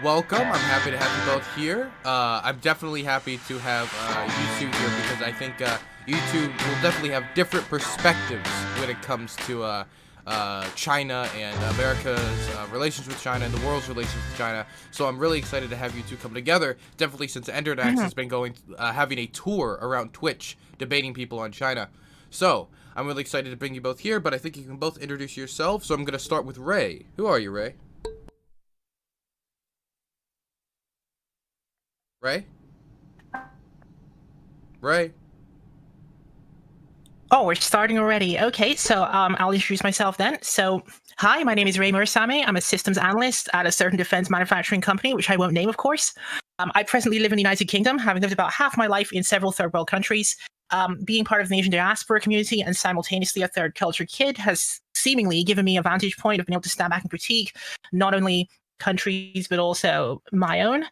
welcome. I'm happy to have you both here. I'm definitely happy to have you two here because I think you two will definitely have different perspectives when it comes to China and America's relations with China and the world's relations with China. So I'm really excited to have you two come together. Definitely since Endernax Mhm. has been having a tour around Twitch debating people on China. So I'm really excited to bring you both here, but I think you can both introduce yourselves. So I'm going to start with Rei. Who are you, Rei? Rei? Rei? Oh, we're starting already. Okay, so I'll introduce myself then. So, hi, my name is Rei Mursame. I'm a systems analyst at a certain defense manufacturing company, which I won't name, of course. I presently live in the United Kingdom, having lived about half my life in several third world countries. Being part of the Asian diaspora community and simultaneously a third culture kid has seemingly given me a vantage point of being able to stand back and critique not only countries, but also my own.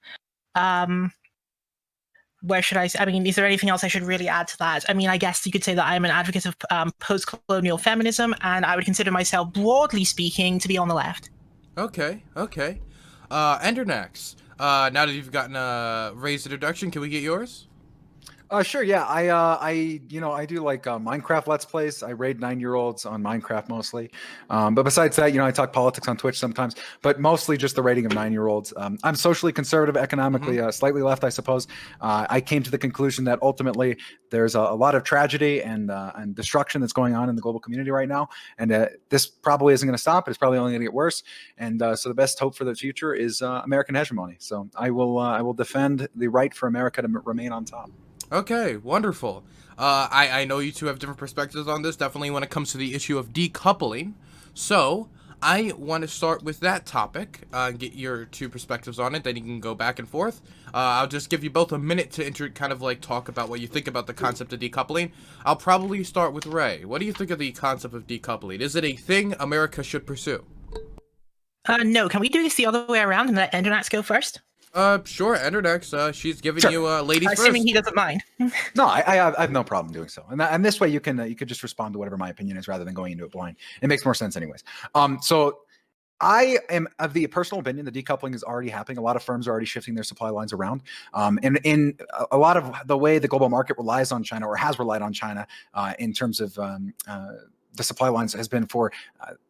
Where should I mean, is there anything else I should really add to that? I mean, I guess you could say that I'm an advocate of post-colonial feminism, and I would consider myself, broadly speaking, to be on the left. Okay, okay. Endernax. Now that you've gotten a raised introduction, can we get yours? Sure. Yeah, I do like Minecraft Let's Plays. I raid 9-year-olds on Minecraft mostly. But besides that, I talk politics on Twitch sometimes, but mostly just the rating of 9-year-olds. I'm socially conservative, economically slightly left, I suppose. I came to the conclusion that ultimately there's a lot of tragedy and destruction that's going on in the global community right now, and this probably isn't going to stop. It's probably only going to get worse. And so the best hope for the future is American hegemony. So I will defend the right for America to remain on top. Okay, wonderful. I know you two have different perspectives on this, definitely when it comes to the issue of decoupling. So, I want to start with that topic, and get your two perspectives on it, then you can go back and forth. I'll just give you both a minute to kind of like talk about what you think about the concept of decoupling. I'll probably start with Rei. What do you think of the concept of decoupling? Is it a thing America should pursue? No, can we do this the other way around and let Endernax go first? Sure, Enderdex, she's giving Sure. you, ladies Assuming first. he doesn't mind. No, I have no problem doing so, and this way you could just respond to whatever my opinion is rather than going into it blind. It makes more sense, anyways. So I am of the personal opinion that decoupling is already happening. A lot of firms are already shifting their supply lines around, and in a lot of the way the global market relies on China or has relied on China in terms of the supply lines has been for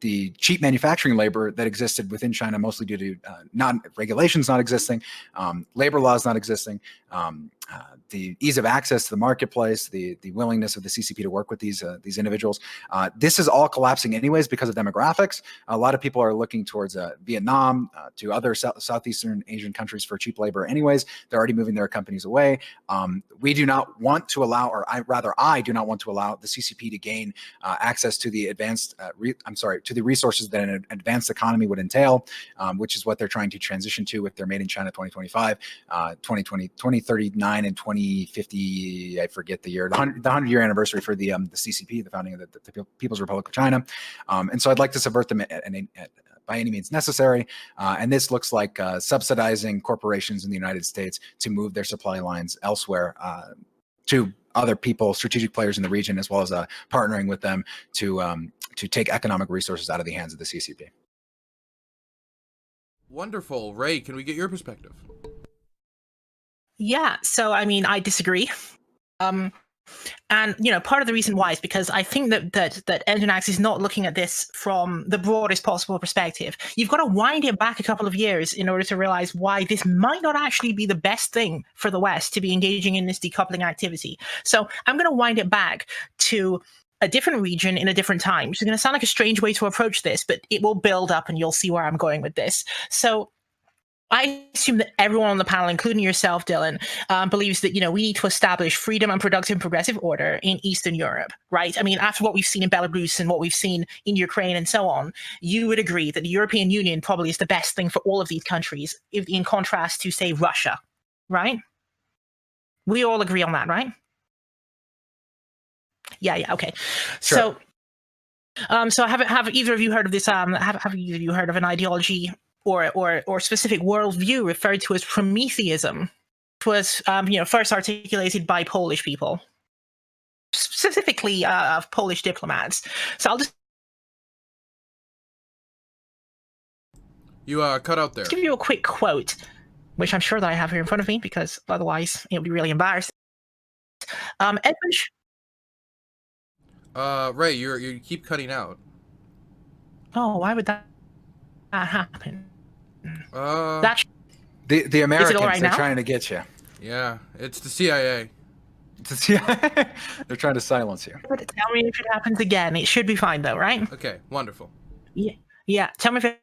the cheap manufacturing labor that existed within China, mostly due to regulations not existing, labor laws not existing, the ease of access to the marketplace, the willingness of the CCP to work with these individuals. This is all collapsing anyways because of demographics. A lot of people are looking towards Vietnam, to other Southeastern Asian countries for cheap labor anyways. They're already moving their companies away. We do not want to allow, or I do not want to allow the CCP to gain access to the to the resources that an advanced economy would entail, which is what they're trying to transition to with their Made in China 2025, 2039, and 2050. I forget the year, the 100-year anniversary for the CCP, the founding of the People's Republic of China. And so I'd like to subvert them by any means necessary. And this looks like subsidizing corporations in the United States to move their supply lines elsewhere, to other people, strategic players in the region, as well as partnering with them to take economic resources out of the hands of the CCP. Wonderful. Rei, can we get your perspective? Yeah, so I mean, I disagree. And part of the reason why is because I think that Endernax is not looking at this from the broadest possible perspective. You've got to wind it back a couple of years in order to realize why this might not actually be the best thing for the West to be engaging in this decoupling activity. So I'm going to wind it back to a different region in a different time, which is going to sound like a strange way to approach this, but it will build up and you'll see where I'm going with this. So I assume that everyone on the panel, including yourself, Dylan, believes that we need to establish freedom and productive progressive order in Eastern Europe, right? I mean, after what we've seen in Belarus and what we've seen in Ukraine and so on, you would agree that the European Union probably is the best thing for all of these countries, in contrast to, say, Russia, right? We all agree on that, right? Yeah, okay. Sure. So have either of you heard of this? Have either of you heard of an ideology or specific worldview referred to as Prometheism? It was first articulated by Polish people, specifically of Polish diplomats. So I'll just You cut out there. Let's give you a quick quote, which I'm sure that I have here in front of me, because otherwise it would be really embarrassing. Edmund. Ray, you keep cutting out. Oh, why would that happen? That the Americans, right they're now? trying to get you. Yeah, it's the CIA. It's the CIA. They're trying to silence you. Tell me if it happens again. It should be fine, though, right? Okay, wonderful. Yeah. Tell me if it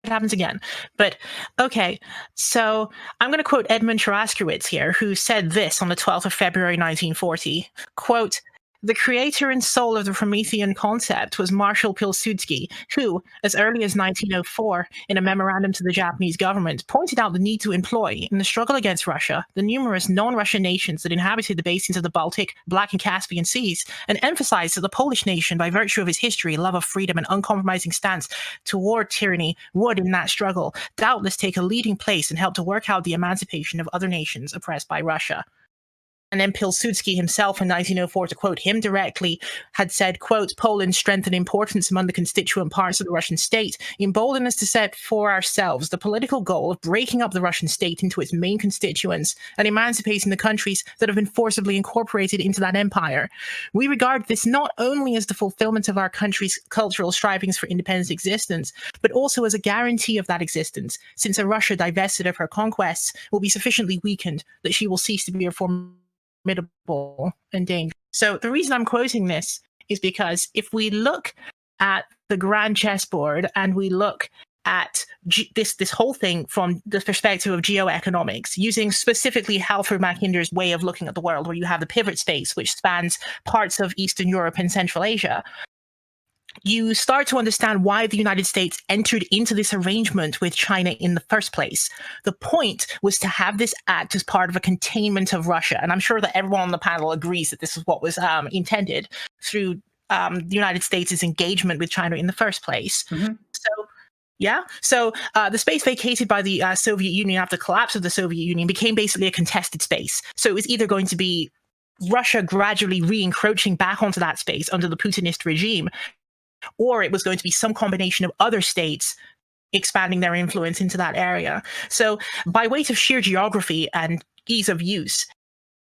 happens again. But okay, so I'm going to quote Edmund Sharaskowitz here, who said this on the 12th of February 1940. Quote, "The creator and soul of the Promethean concept was Marshal Pilsudski, who, as early as 1904, in a memorandum to the Japanese government, pointed out the need to employ, in the struggle against Russia, the numerous non-Russian nations that inhabited the basins of the Baltic, Black and Caspian Seas, and emphasized that the Polish nation, by virtue of its history, love of freedom, and uncompromising stance toward tyranny, would, in that struggle, doubtless take a leading place and help to work out the emancipation of other nations oppressed by Russia." And then Pilsudski himself in 1904, to quote him directly, had said, quote, "Poland's strength and importance among the constituent parts of the Russian state embolden us to set for ourselves the political goal of breaking up the Russian state into its main constituents and emancipating the countries that have been forcibly incorporated into that empire. We regard this not only as the fulfillment of our country's cultural strivings for independent existence, but also as a guarantee of that existence, since a Russia divested of her conquests will be sufficiently weakened that she will cease to be a formidable and dangerous." So the reason I'm quoting this is because if we look at the grand chessboard and we look at this whole thing from the perspective of geoeconomics, using specifically Halford Mackinder's way of looking at the world, where you have the pivot space, which spans parts of Eastern Europe and Central Asia, you start to understand why the United States entered into this arrangement with China in the first place. The point was to have this act as part of a containment of Russia. And I'm sure that everyone on the panel agrees that this is what was intended through the United States' engagement with China in the first place. Mm-hmm. So the space vacated by the Soviet Union after the collapse of the Soviet Union became basically a contested space. So it was either going to be Russia gradually re-encroaching back onto that space under the Putinist regime, or it was going to be some combination of other states expanding their influence into that area. So by weight of sheer geography and ease of use,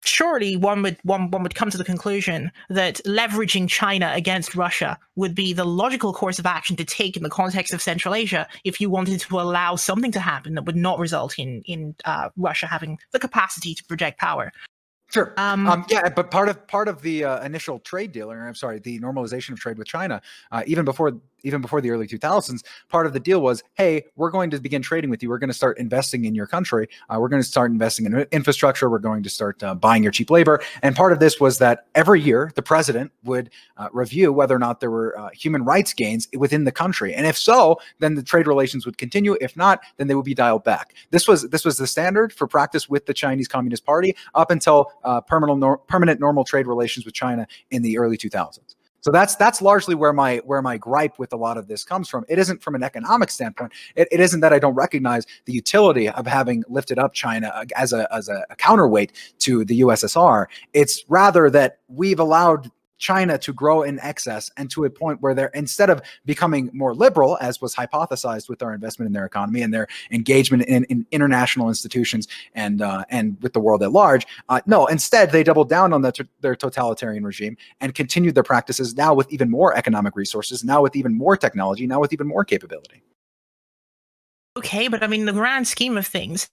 surely one would come to the conclusion that leveraging China against Russia would be the logical course of action to take in the context of Central Asia if you wanted to allow something to happen that would not result in Russia having the capacity to project power. Sure. But part of the initial trade deal, or I'm sorry, the normalization of trade with China, even before the early 2000s, part of the deal was, hey, we're going to begin trading with you. We're going to start investing in your country. We're going to start investing in infrastructure. We're going to start buying your cheap labor. And part of this was that every year the president would review whether or not there were human rights gains within the country. And if so, then the trade relations would continue. If not, then they would be dialed back. This was the standard for practice with the Chinese Communist Party up until permanent normal trade relations with China in the early 2000s. So that's largely where my gripe with a lot of this comes from. It isn't from an economic standpoint. It isn't that I don't recognize the utility of having lifted up China as a counterweight to the USSR. It's rather that we've allowed China to grow in excess and to a point where they're, instead of becoming more liberal, as was hypothesized with our investment in their economy and their engagement in international institutions and with the world at large, no, instead they doubled down on their totalitarian regime and continued their practices, now with even more economic resources, now with even more technology, now with even more capability. Okay, but I mean, in the grand scheme of things,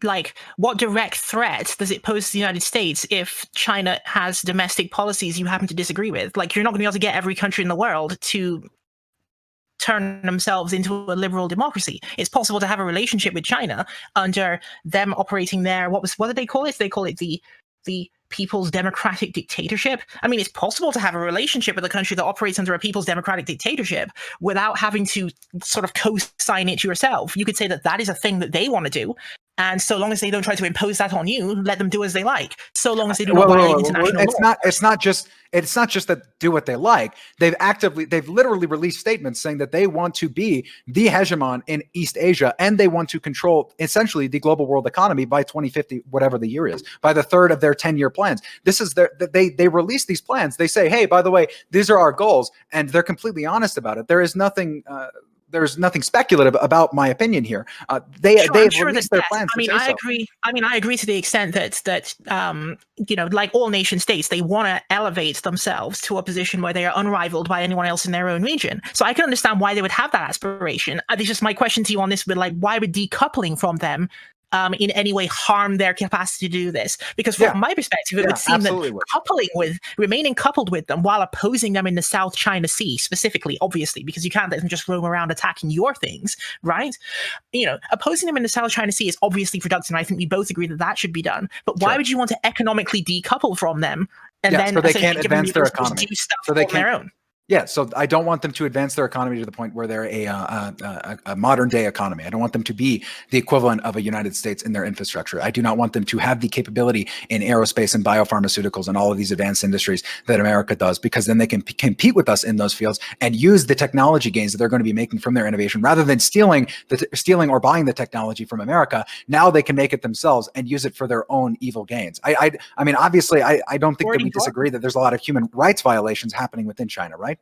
like, what direct threat does it pose to the United States if China has domestic policies you happen to disagree with? Like, you're not going to be able to get every country in the world to turn themselves into a liberal democracy. It's possible to have a relationship with China under them operating their, what did they call it? They call it the People's Democratic Dictatorship. I mean, it's possible to have a relationship with a country that operates under a People's Democratic Dictatorship without having to sort of co-sign it yourself. You could say that that is a thing that they want to do. And so long as they don't try to impose that on you, let them do as they like. So long as they do not violate international law. It's not just that do what they like. They've literally released statements saying that they want to be the hegemon in East Asia, and they want to control essentially the global world economy by 2050, whatever the year is, by the third of their 10-year plans. This is they release these plans. They say, hey, by the way, these are our goals, and they're completely honest about it. There is nothing there's nothing speculative about my opinion here. They've released their plans. I agree to the extent that like all nation states, they want to elevate themselves to a position where they are unrivaled by anyone else in their own region. So I can understand why they would have that aspiration. It's just my question to you on this would like, why would decoupling from them in any way harm their capacity to do this? Because from my perspective, it would seem that remaining coupled with them while opposing them in the South China Sea specifically, obviously, because you can't let them just roam around attacking your things, right? Opposing them in the South China Sea is obviously productive, and I think we both agree that should be done. But why would you want to economically decouple from them and then so they can't advance their economy, do stuff on their own? Yeah, so I don't want them to advance their economy to the point where they're a modern day economy. I don't want them to be the equivalent of a United States in their infrastructure. I do not want them to have the capability in aerospace and biopharmaceuticals and all of these advanced industries that America does, because then they can compete with us in those fields and use the technology gains that they're going to be making from their innovation rather than stealing or buying the technology from America. Now they can make it themselves and use it for their own evil gains. I mean, obviously, I don't think that we disagree that there's a lot of human rights violations happening within China, right?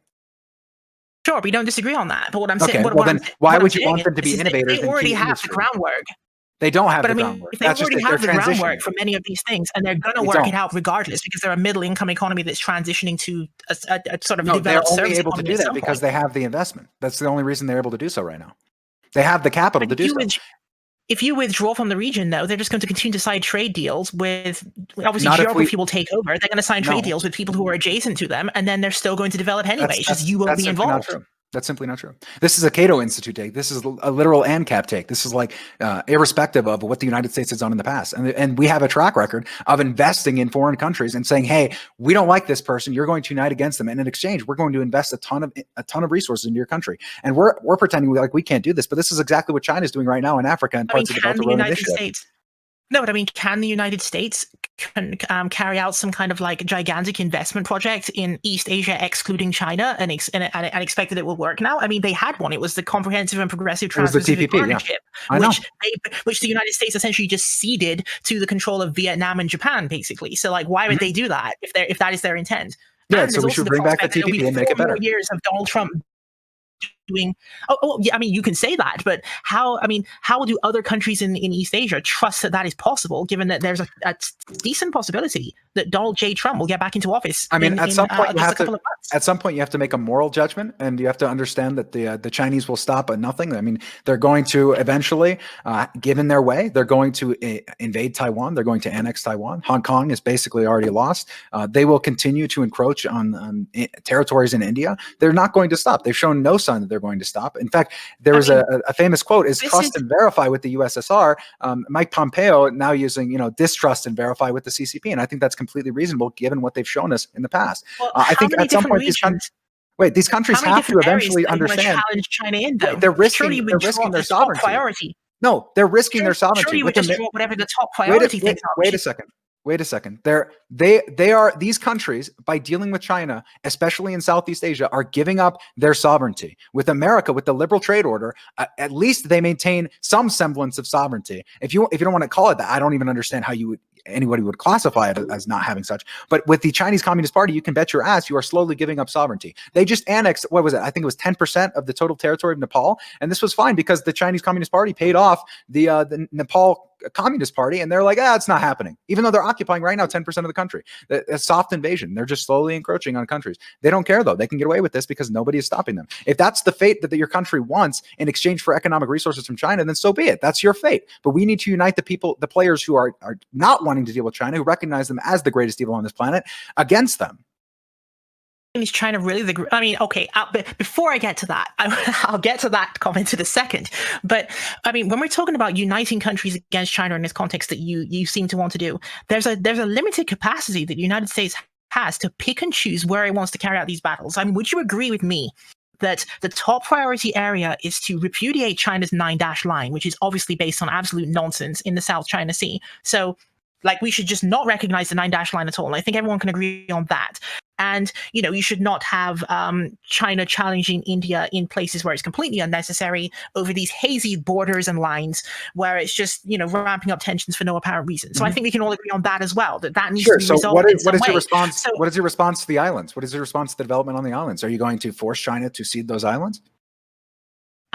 Sure, we don't disagree on that. But what I'm saying, why would you want them to be innovators? They already have the groundwork. They don't have the groundwork. If they already have the groundwork for many of these things, and they're going to work it out regardless, because they're a middle-income economy that's transitioning to a sort of developed service. They're only able to do that because they have the investment. That's the only reason they're able to do so right now. They have the capital to do so. If you withdraw from the region, though, they're just going to continue to sign trade deals with, obviously, geography will take over. They're going to sign trade deals with people who are adjacent to them, and then they're still going to develop anyway. It's just you won't be involved. That's simply not true. This is a Cato Institute take. This is a literal ANCAP take. This is like irrespective of what the United States has done in the past. And we have a track record of investing in foreign countries and saying, hey, we don't like this person. You're going to unite against them. And in exchange, we're going to invest a ton of resources into your country. And we're pretending like we can't do this. But this is exactly what China is doing right now in Africa and parts of the Belt and Road Initiative. No, but I mean, can the United States carry out some kind of like gigantic investment project in East Asia, excluding China, and expect that it will work now? I mean, they had one. It was the Comprehensive and Progressive Trans-Pacific Partnership, which the United States essentially just ceded to the control of Vietnam and Japan, basically. So, like, why would they do that if that is their intent? Yeah, so we should bring back the TPP and make it better. Years of Donald Trump doing yeah, I mean, you can say that, but how do other countries in East Asia trust that is possible, given that there's a decent possibility that Donald J. Trump will get back into office? I mean, at some point you have to make a moral judgment, and you have to understand that the Chinese will stop at nothing. I mean, they're going to eventually, given their way, they're going to invade Taiwan. They're going to annex Taiwan. Hong Kong is basically already lost. They will continue to encroach on territories in India. They're not going to stop. They've shown no sign that they're going to stop. In fact, there was a famous quote: "Is trust and verify with the USSR." Mike Pompeo now using distrust and verify with the CCP, and I think that's completely reasonable given what they've shown us in the past. Well, I think at some point these countries have to eventually understand. Challenge China in, though? They're risking their sovereignty. Priority. No, they're risking their sovereignty. Surely you would just draw whatever the top priority things are. Wait a second. These countries, by dealing with China, especially in Southeast Asia, are giving up their sovereignty. With America, with the liberal trade order, at least they maintain some semblance of sovereignty. If you don't want to call it that, I don't even understand how anybody would classify it as not having such. But with the Chinese Communist Party, you can bet your ass you are slowly giving up sovereignty. They just annexed, what was it? I think it was 10% of the total territory of Nepal. And this was fine because the Chinese Communist Party paid off the Nepal Communist Party, and they're like, it's not happening. Even though they're occupying right now 10% of the country. A soft invasion. They're just slowly encroaching on countries. They don't care, though. They can get away with this because nobody is stopping them. If that's the fate that your country wants in exchange for economic resources from China, then so be it. That's your fate. But we need to unite the players who are not wanting to deal with China, who recognize them as the greatest evil on this planet, against them. Is China really the? I mean, okay. But before I get to that, I'll get to that comment in a second. But I mean, when we're talking about uniting countries against China in this context that you seem to want to do, there's a limited capacity that the United States has to pick and choose where it wants to carry out these battles. I mean, would you agree with me that the top priority area is to repudiate China's 9-dash line, which is obviously based on absolute nonsense in the South China Sea? So, like, we should just not recognize the 9-dash line at all. And I think everyone can agree on that. And, you should not have China challenging India in places where it's completely unnecessary over these hazy borders and lines where it's just, ramping up tensions for no apparent reason. So I think we can all agree on that as well, that needs to be resolved. What is your response? What is your response to the islands? What is your response to the development on the islands? Are you going to force China to cede those islands?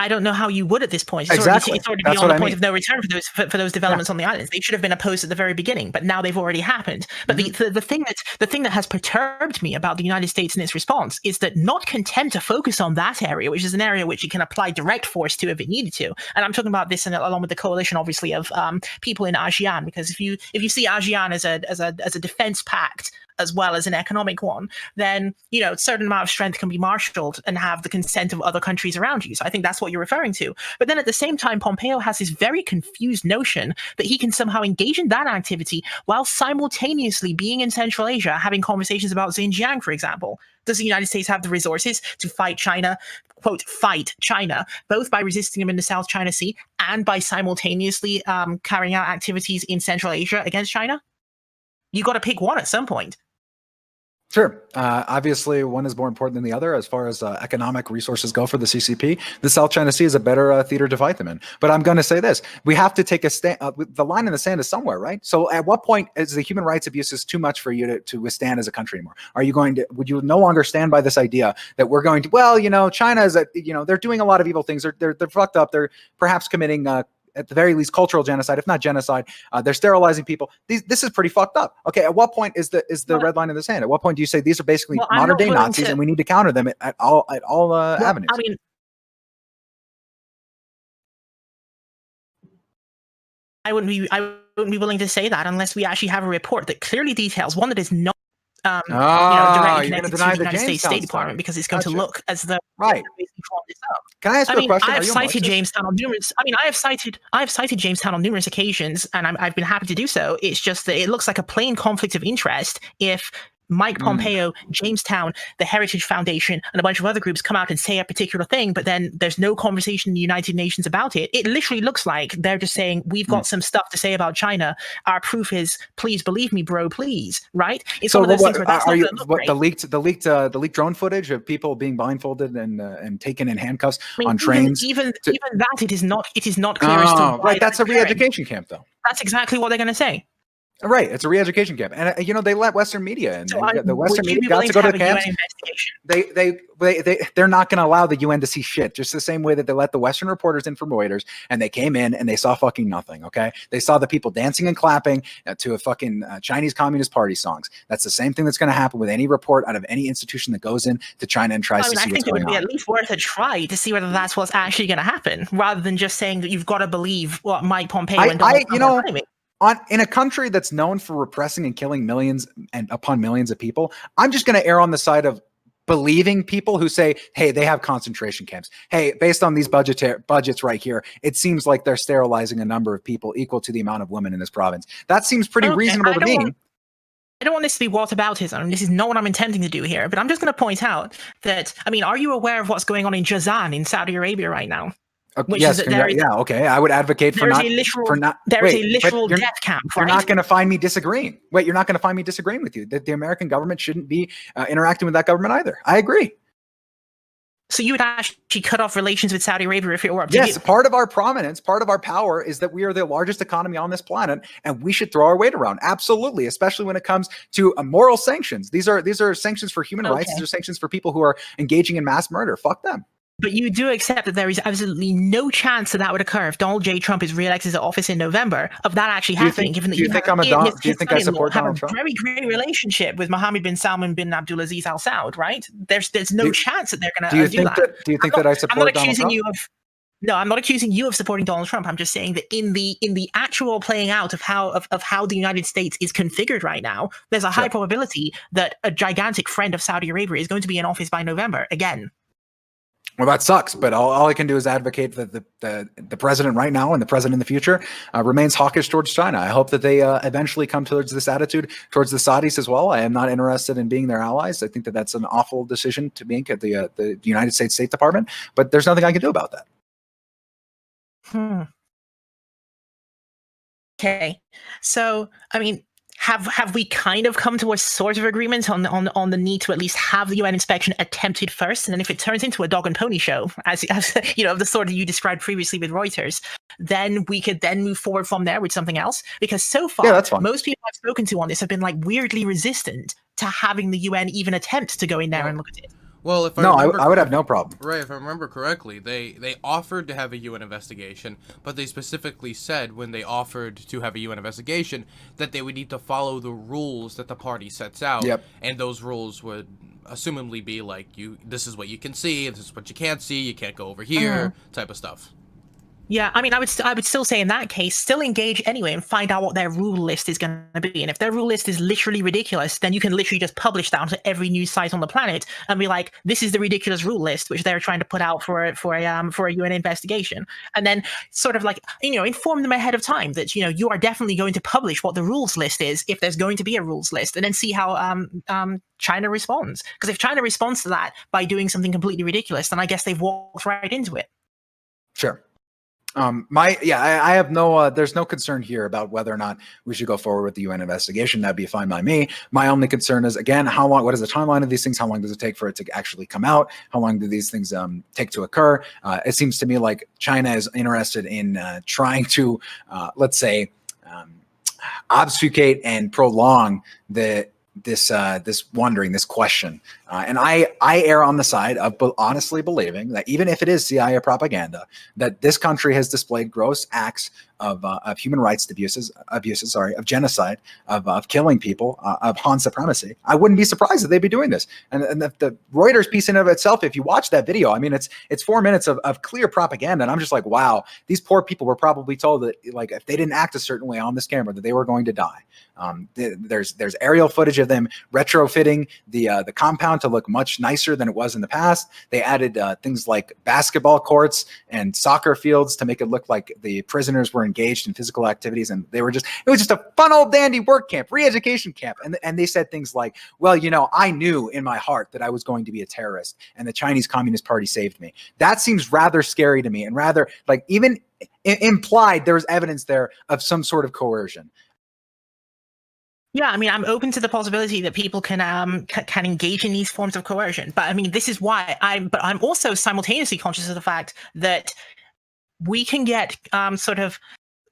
I don't know how you would at this point. Exactly. It's already That's beyond what the I point mean. of no return for those developments on the islands. They should have been opposed at the very beginning, but now they've already happened. But the thing that has perturbed me about the United States and its response is that, not content to focus on that area, which is an area which it can apply direct force to if it needed to. And I'm talking about this along with the coalition, obviously, of people in ASEAN, because if you see ASEAN as a defense pact as well as an economic one, then a certain amount of strength can be marshaled and have the consent of other countries around you. So I think that's what you're referring to. But then at the same time, Pompeo has this very confused notion that he can somehow engage in that activity while simultaneously being in Central Asia, having conversations about Xinjiang, for example. Does the United States have the resources to fight China, quote, fight China, both by resisting them in the South China Sea and by simultaneously carrying out activities in Central Asia against China? You got to pick one at some point. Sure. Obviously, one is more important than the other as far as economic resources go for the CCP. The South China Sea is a better theater to fight them in. But I'm going to say this. We have to take a stand. The line in the sand is somewhere, right? So at what point is the human rights abuses too much for you to withstand as a country anymore? Would you no longer stand by this idea that we're going to, China is, they're doing a lot of evil things. They're fucked up. They're perhaps committing at the very least cultural genocide, if not genocide. They're sterilizing people. This is pretty fucked up. Okay, at what point is the red line in the sand? At what point do you say these are basically modern day Nazis and we need to counter them at all avenues? I mean, I wouldn't be willing to say that unless we actually have a report that clearly details one that is not directly connected to the United States State Department, because it's going to look as though right. Can I ask you a question? I have cited Jamestown on numerous. I have cited Jamestown on numerous occasions, and I've been happy to do so. It's just that it looks like a plain conflict of interest if Mike Pompeo, Jamestown, the Heritage Foundation, and a bunch of other groups come out and say a particular thing, but then there's no conversation in the United Nations about it. It literally looks like they're just saying, we've got some stuff to say about China. Our proof is, please believe me, bro, please. Right? It's one of those things where that's the leaked drone footage of people being blindfolded and taken in handcuffs on trains. Even that, it is not clear as to why. Right, that's a re-education camp, though. That's exactly what they're going to say. Right, it's a re-education camp, and they let Western media in. The Western media got to go to the camps. They're not going to allow the UN to see shit. Just the same way that they let the Western reporters in from Reuters, and they came in and they saw fucking nothing. Okay, they saw the people dancing and clapping to a fucking Chinese Communist Party songs. That's the same thing that's going to happen with any report out of any institution that goes in to China and tries to see what's going on. I think it would be at least worth a try to see whether that's what's actually going to happen, rather than just saying that you've got to believe what Mike Pompeo and Donald Trump are claiming. In a country that's known for repressing and killing millions and upon millions of people, I'm just going to err on the side of believing people who say, hey, they have concentration camps. Hey, based on these budgets right here, it seems like they're sterilizing a number of people equal to the amount of women in this province. That seems pretty reasonable to me. I don't want this to be whataboutism. This is not what I'm intending to do here, but I'm just going to point out that, are you aware of what's going on in Jazan in Saudi Arabia right now? Yes, okay. I would advocate for not. There is a literal death camp. You're not going to find me disagreeing. Wait, you're not going to find me disagreeing with you. That the American government shouldn't be interacting with that government either. I agree. So you would actually cut off relations with Saudi Arabia if it were up to you? Yes, part of our prominence, part of our power is that we are the largest economy on this planet, and we should throw our weight around. Absolutely, especially when it comes to moral sanctions. These are sanctions for human rights. These are sanctions for people who are engaging in mass murder. Fuck them. But you do accept that there is absolutely no chance that would occur if Donald J. Trump is reelected to office in November, of that actually happening, given that do you think I support Donald Trump? Very great relationship with Mohammed bin Salman bin Abdulaziz Al Saud, right? There's no chance that they're going to do that. Do you think that I support Donald Trump? No, I'm not accusing you of supporting Donald Trump. I'm just saying that in the actual playing out of how the United States is configured right now, there's a high probability that a gigantic friend of Saudi Arabia is going to be in office by November again. Well, that sucks, but all I can do is advocate that the president right now and the president in the future remains hawkish towards China. I hope that they eventually come towards this attitude towards the Saudis as well. I am not interested in being their allies. I think that that's an awful decision to make at the United States State Department, but there's nothing I can do about that. Okay. So, have we kind of come to a sort of agreement on the need to at least have the UN inspection attempted first, and then if it turns into a dog and pony show, as of the sort that you described previously with Reuters, then we could then move forward from there with something else? Because so far, most people I've spoken to on this have been weirdly resistant to having the UN even attempt to go in there and look at it. Well, if I No, remember I would have no problem. right, if I remember correctly, they offered to have a UN investigation, but they specifically said when they offered to have a UN investigation that they would need to follow the rules that the party sets out, Yep. and those rules would assumably be like this is what you can see, this is what you can't see, you can't go over here, type of stuff. Yeah, I mean, I would still say in that case, still engage anyway and find out what their rule list is going to be. And if their rule list is literally ridiculous, then you can literally just publish that onto every news site on the planet and be like, "This is the ridiculous rule list," which they're trying to put out for a UN investigation. And then sort of like inform them ahead of time that you are definitely going to publish what the rules list is if there's going to be a rules list, and then see how China responds. Because if China responds to that by doing something completely ridiculous, then I guess they've walked right into it. Sure. I have no, there's no concern here about whether or not we should go forward with the UN investigation. That'd be fine by me. My only concern is, again, what is the timeline of these things? How long does it take for it to actually come out? How long do these things take to occur? It seems to me like China is interested in trying to, let's say, obfuscate and prolong this wondering, this question. And I err on the side of honestly believing that even if it is CIA propaganda, that this country has displayed gross acts of human rights abuses, of genocide, of killing people, of Han supremacy. I wouldn't be surprised if they'd be doing this. And the Reuters piece in and of itself, if you watch that video, I mean, it's 4 minutes of clear propaganda. And I'm just like, wow, these poor people were probably told that, like, if they didn't act a certain way on this camera, that they were going to die. There's aerial footage of them retrofitting the compound to look much nicer than it was in the past. They added things like basketball courts and soccer fields to make it look like the prisoners were engaged in physical activities, and it was just a fun old dandy work camp, re-education camp. And they said things like, well, I knew in my heart that I was going to be a terrorist, and the Chinese Communist Party saved me. That seems rather scary to me, and rather like even implied there was evidence there of some sort of coercion. Yeah, I mean, I'm open to the possibility that people can engage in these forms of coercion. But I mean, this is why I'm also simultaneously conscious of the fact that we can get sort of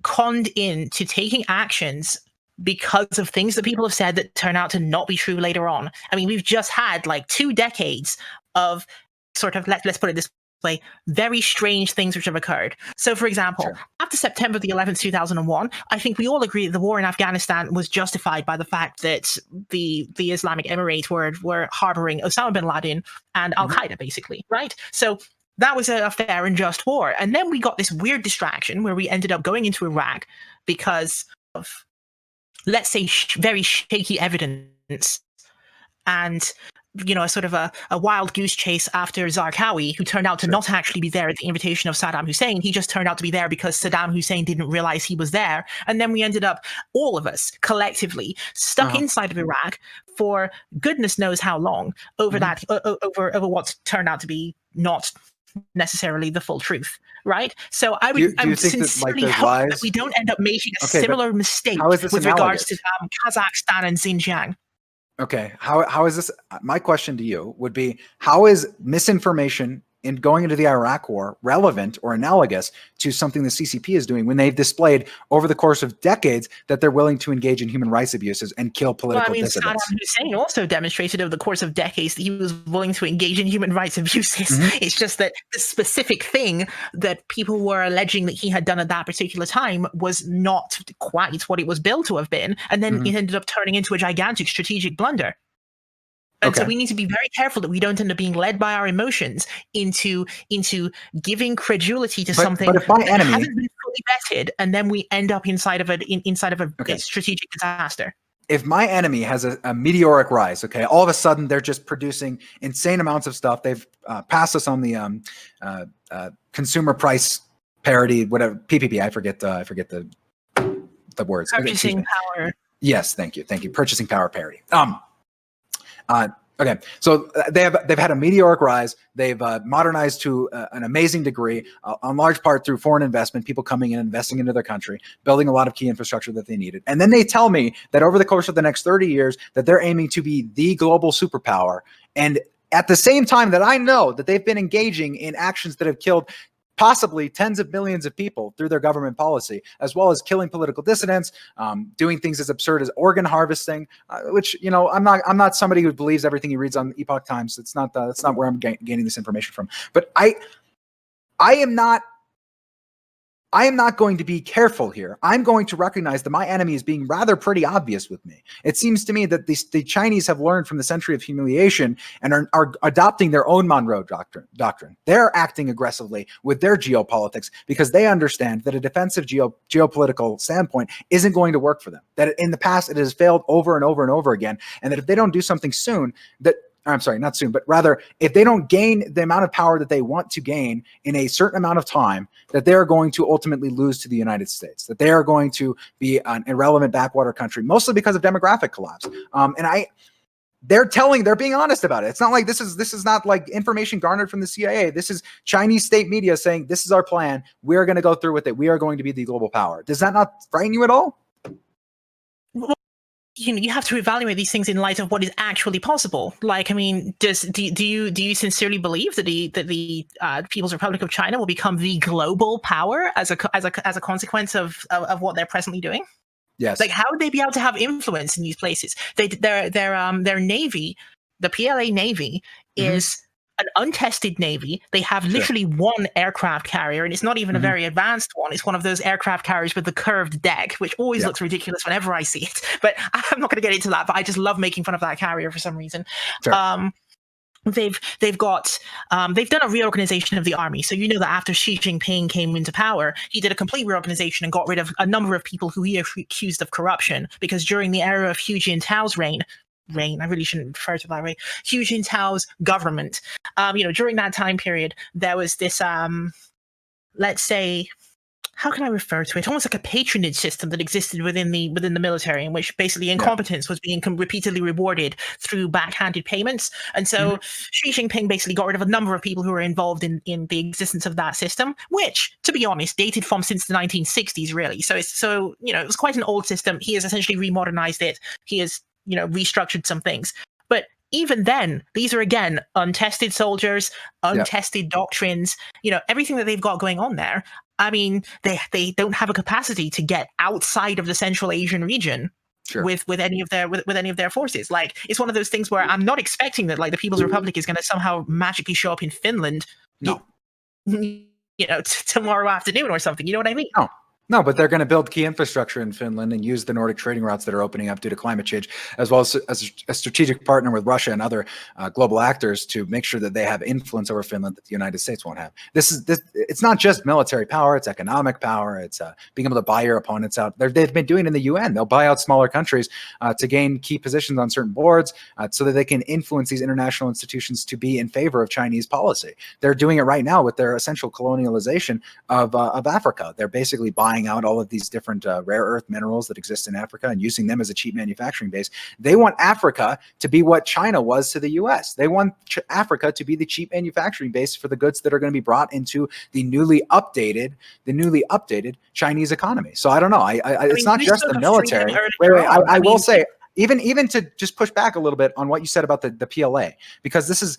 conned into taking actions because of things that people have said that turn out to not be true later on. I mean, we've just had like 2 decades of sort of, let's put it this way, very strange things which have occurred. So, for example, after September the 11th, 2001, I think we all agree that the war in Afghanistan was justified by the fact that the Islamic Emirates were harboring Osama bin Laden and Al-Qaeda, basically, right? So that was a fair and just war. And then we got this weird distraction where we ended up going into Iraq because of, let's say, very shaky evidence and a sort of a wild goose chase after Zarqawi, who turned out to not actually be there at the invitation of Saddam Hussein. He just turned out to be there because Saddam Hussein didn't realize he was there. And then we ended up, all of us collectively, stuck inside of Iraq for goodness knows how long over that, over what's turned out to be not necessarily the full truth, right? So I would sincerely hope that we don't end up making a similar mistake with regards to Kazakhstan and Xinjiang. Okay, how is this? My question to you would be, how is misinformation in going into the Iraq war relevant or analogous to something the CCP is doing when they've displayed over the course of decades that they're willing to engage in human rights abuses and kill political dissidents? Saddam Hussein also demonstrated over the course of decades that he was willing to engage in human rights abuses. It's just that the specific thing that people were alleging that he had done at that particular time was not quite what it was billed to have been, and then it ended up turning into a gigantic strategic blunder. And so we need to be very careful that we don't end up being led by our emotions into giving credulity to something if my that enemy hasn't been fully vetted, and then we end up inside of a strategic disaster. If my enemy has a meteoric rise, okay, all of a sudden they're just producing insane amounts of stuff. They've passed us on the consumer price parity, whatever, PPP. I forget the words. Purchasing power. Yes, thank you. Purchasing power parity. Okay, so they've had a meteoric rise. They've modernized to an amazing degree, on large part through foreign investment, people coming in, investing into their country, building a lot of key infrastructure that they needed. And then they tell me that over the course of the next 30 years, that they're aiming to be the global superpower. And at the same time that I know that they've been engaging in actions that have killed possibly tens of millions of people through their government policy, as well as killing political dissidents, doing things as absurd as organ harvesting, which, you know, I'm not somebody who believes everything he reads on Epoch Times. That's not where I'm gaining this information from. But I am not going to be careful here. I'm going to recognize that my enemy is being rather pretty obvious with me. It seems to me that the Chinese have learned from the century of humiliation and are adopting their own Monroe doctrine. They're acting aggressively with their geopolitics because they understand that a defensive geopolitical standpoint isn't going to work for them. That in the past it has failed over and over and over again, and that if they don't do something soon, I'm sorry, not soon, but rather if they don't gain the amount of power that they want to gain in a certain amount of time, that they're going to ultimately lose to the United States, that they are going to be an irrelevant backwater country, mostly because of demographic collapse. They're being honest about it. It's not like this is not like information garnered from the CIA. This is Chinese state media saying, this is our plan. We're going to go through with it. We are going to be the global power. Does that not frighten you at all? You know, you have to evaluate these things in light of what is actually possible. Like, I mean, do you sincerely believe that the People's Republic of China will become the global power as a consequence of what they're presently doing? Yes. Like, how would they be able to have influence in these places? Their navy, the PLA Navy, is an untested navy. They have literally one aircraft carrier, and it's not even a very advanced one. It's one of those aircraft carriers with the curved deck, which always looks ridiculous whenever I see it. But I'm not going to get into that, but I just love making fun of that carrier for some reason. Sure. They've done a reorganization of the army. So you know that after Xi Jinping came into power, he did a complete reorganization and got rid of a number of people who he accused of corruption, because during the era of Hu Jintao's reign, I really shouldn't refer to it that way, Hu Jintao's government, you know, during that time period, there was this, let's say, how can I refer to it? Almost like a patronage system that existed within the military, in which basically incompetence was being repeatedly rewarded through backhanded payments. And so Xi Jinping basically got rid of a number of people who were involved in the existence of that system, which, to be honest, dated from since the 1960s, really. So you know, it was quite an old system. He has essentially remodernized it. He has, you know, restructured some things. But even then, these are, again, untested soldiers, untested doctrines, you know, everything that they've got going on there. I mean, they don't have a capacity to get outside of the Central Asian region with any of their forces. Like, it's one of those things where I'm not expecting that, like, the People's Republic is going to somehow magically show up in Finland, you know, tomorrow afternoon or something. You know what I mean? No, but they're going to build key infrastructure in Finland and use the Nordic trading routes that are opening up due to climate change, as well as a strategic partner with Russia and other global actors to make sure that they have influence over Finland that the United States won't have. It's not just military power; it's economic power. It's being able to buy your opponents out. They've been doing it in the UN. They'll buy out smaller countries to gain key positions on certain boards, so that they can influence these international institutions to be in favor of Chinese policy. They're doing it right now with their essential colonialization of Africa. They're basically buying out all of these different rare earth minerals that exist in Africa and using them as a cheap manufacturing base. They want Africa to be what China was to the US. They want Africa to be the cheap manufacturing base for the goods that are going to be brought into the newly updated Chinese economy. So I don't know. It's not just the military. I will say, even to just push back a little bit on what you said about the PLA, because this is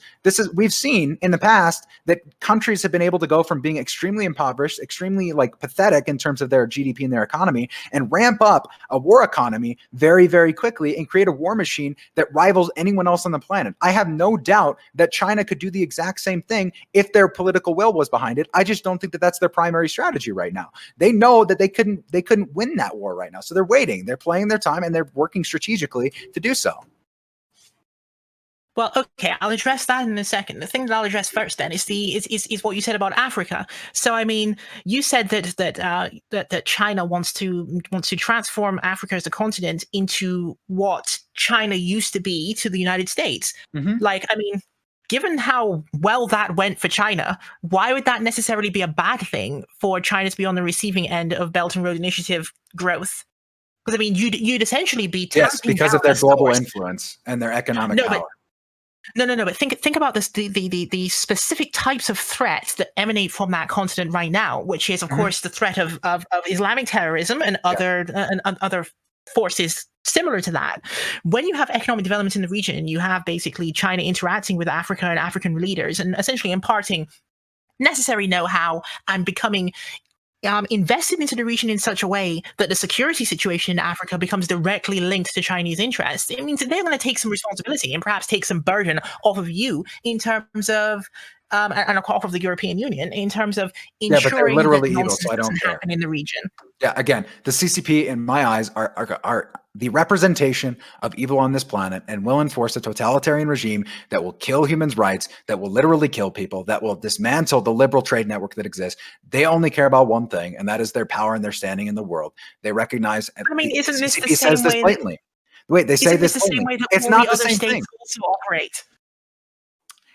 we've seen in the past that countries have been able to go from being extremely impoverished, extremely like pathetic in terms of their GDP and their economy, and ramp up a war economy very, very quickly and create a war machine that rivals anyone else on the planet. I have no doubt that China could do the exact same thing if their political will was behind it. I just don't think that that's their primary strategy right now. They know that they couldn't win that war right now, so they're waiting. They're playing their time and they're working strategically to do so. Well, okay, I'll address that in a second. The thing that I'll address first then is what you said about Africa. So, I mean, you said that China wants to transform Africa as a continent into what China used to be to the United States. Like, I mean, given how well that went for China, why would that necessarily be a bad thing for China to be on the receiving end of Belt and Road Initiative growth? Because, I mean, you'd essentially be because of their global influence and their economic power. But think about this: the specific types of threats that emanate from that continent right now, which is, of course, the threat of Islamic terrorism and other forces similar to that. When you have economic development in the region, you have basically China interacting with Africa and African leaders and essentially imparting necessary know-how and becoming invested into the region in such a way that the security situation in Africa becomes directly linked to Chinese interests, it means that they're going to take some responsibility and perhaps take some burden off of you in terms of, and off of the European Union in terms of ensuring that literally evil, nonsense so I don't doesn't care. happen in the region. Yeah, again, the CCP, in my eyes, are the representation of evil on this planet and will enforce a totalitarian regime that will kill human rights, that will literally kill people, that will dismantle the liberal trade network that exists. They only care about one thing, and that is their power and their standing in the world. They recognize. I mean, isn't this the CCP same says this way? blatantly. Wait, they say this the same blatantly. way that It's all not the the other same states thing. also operate?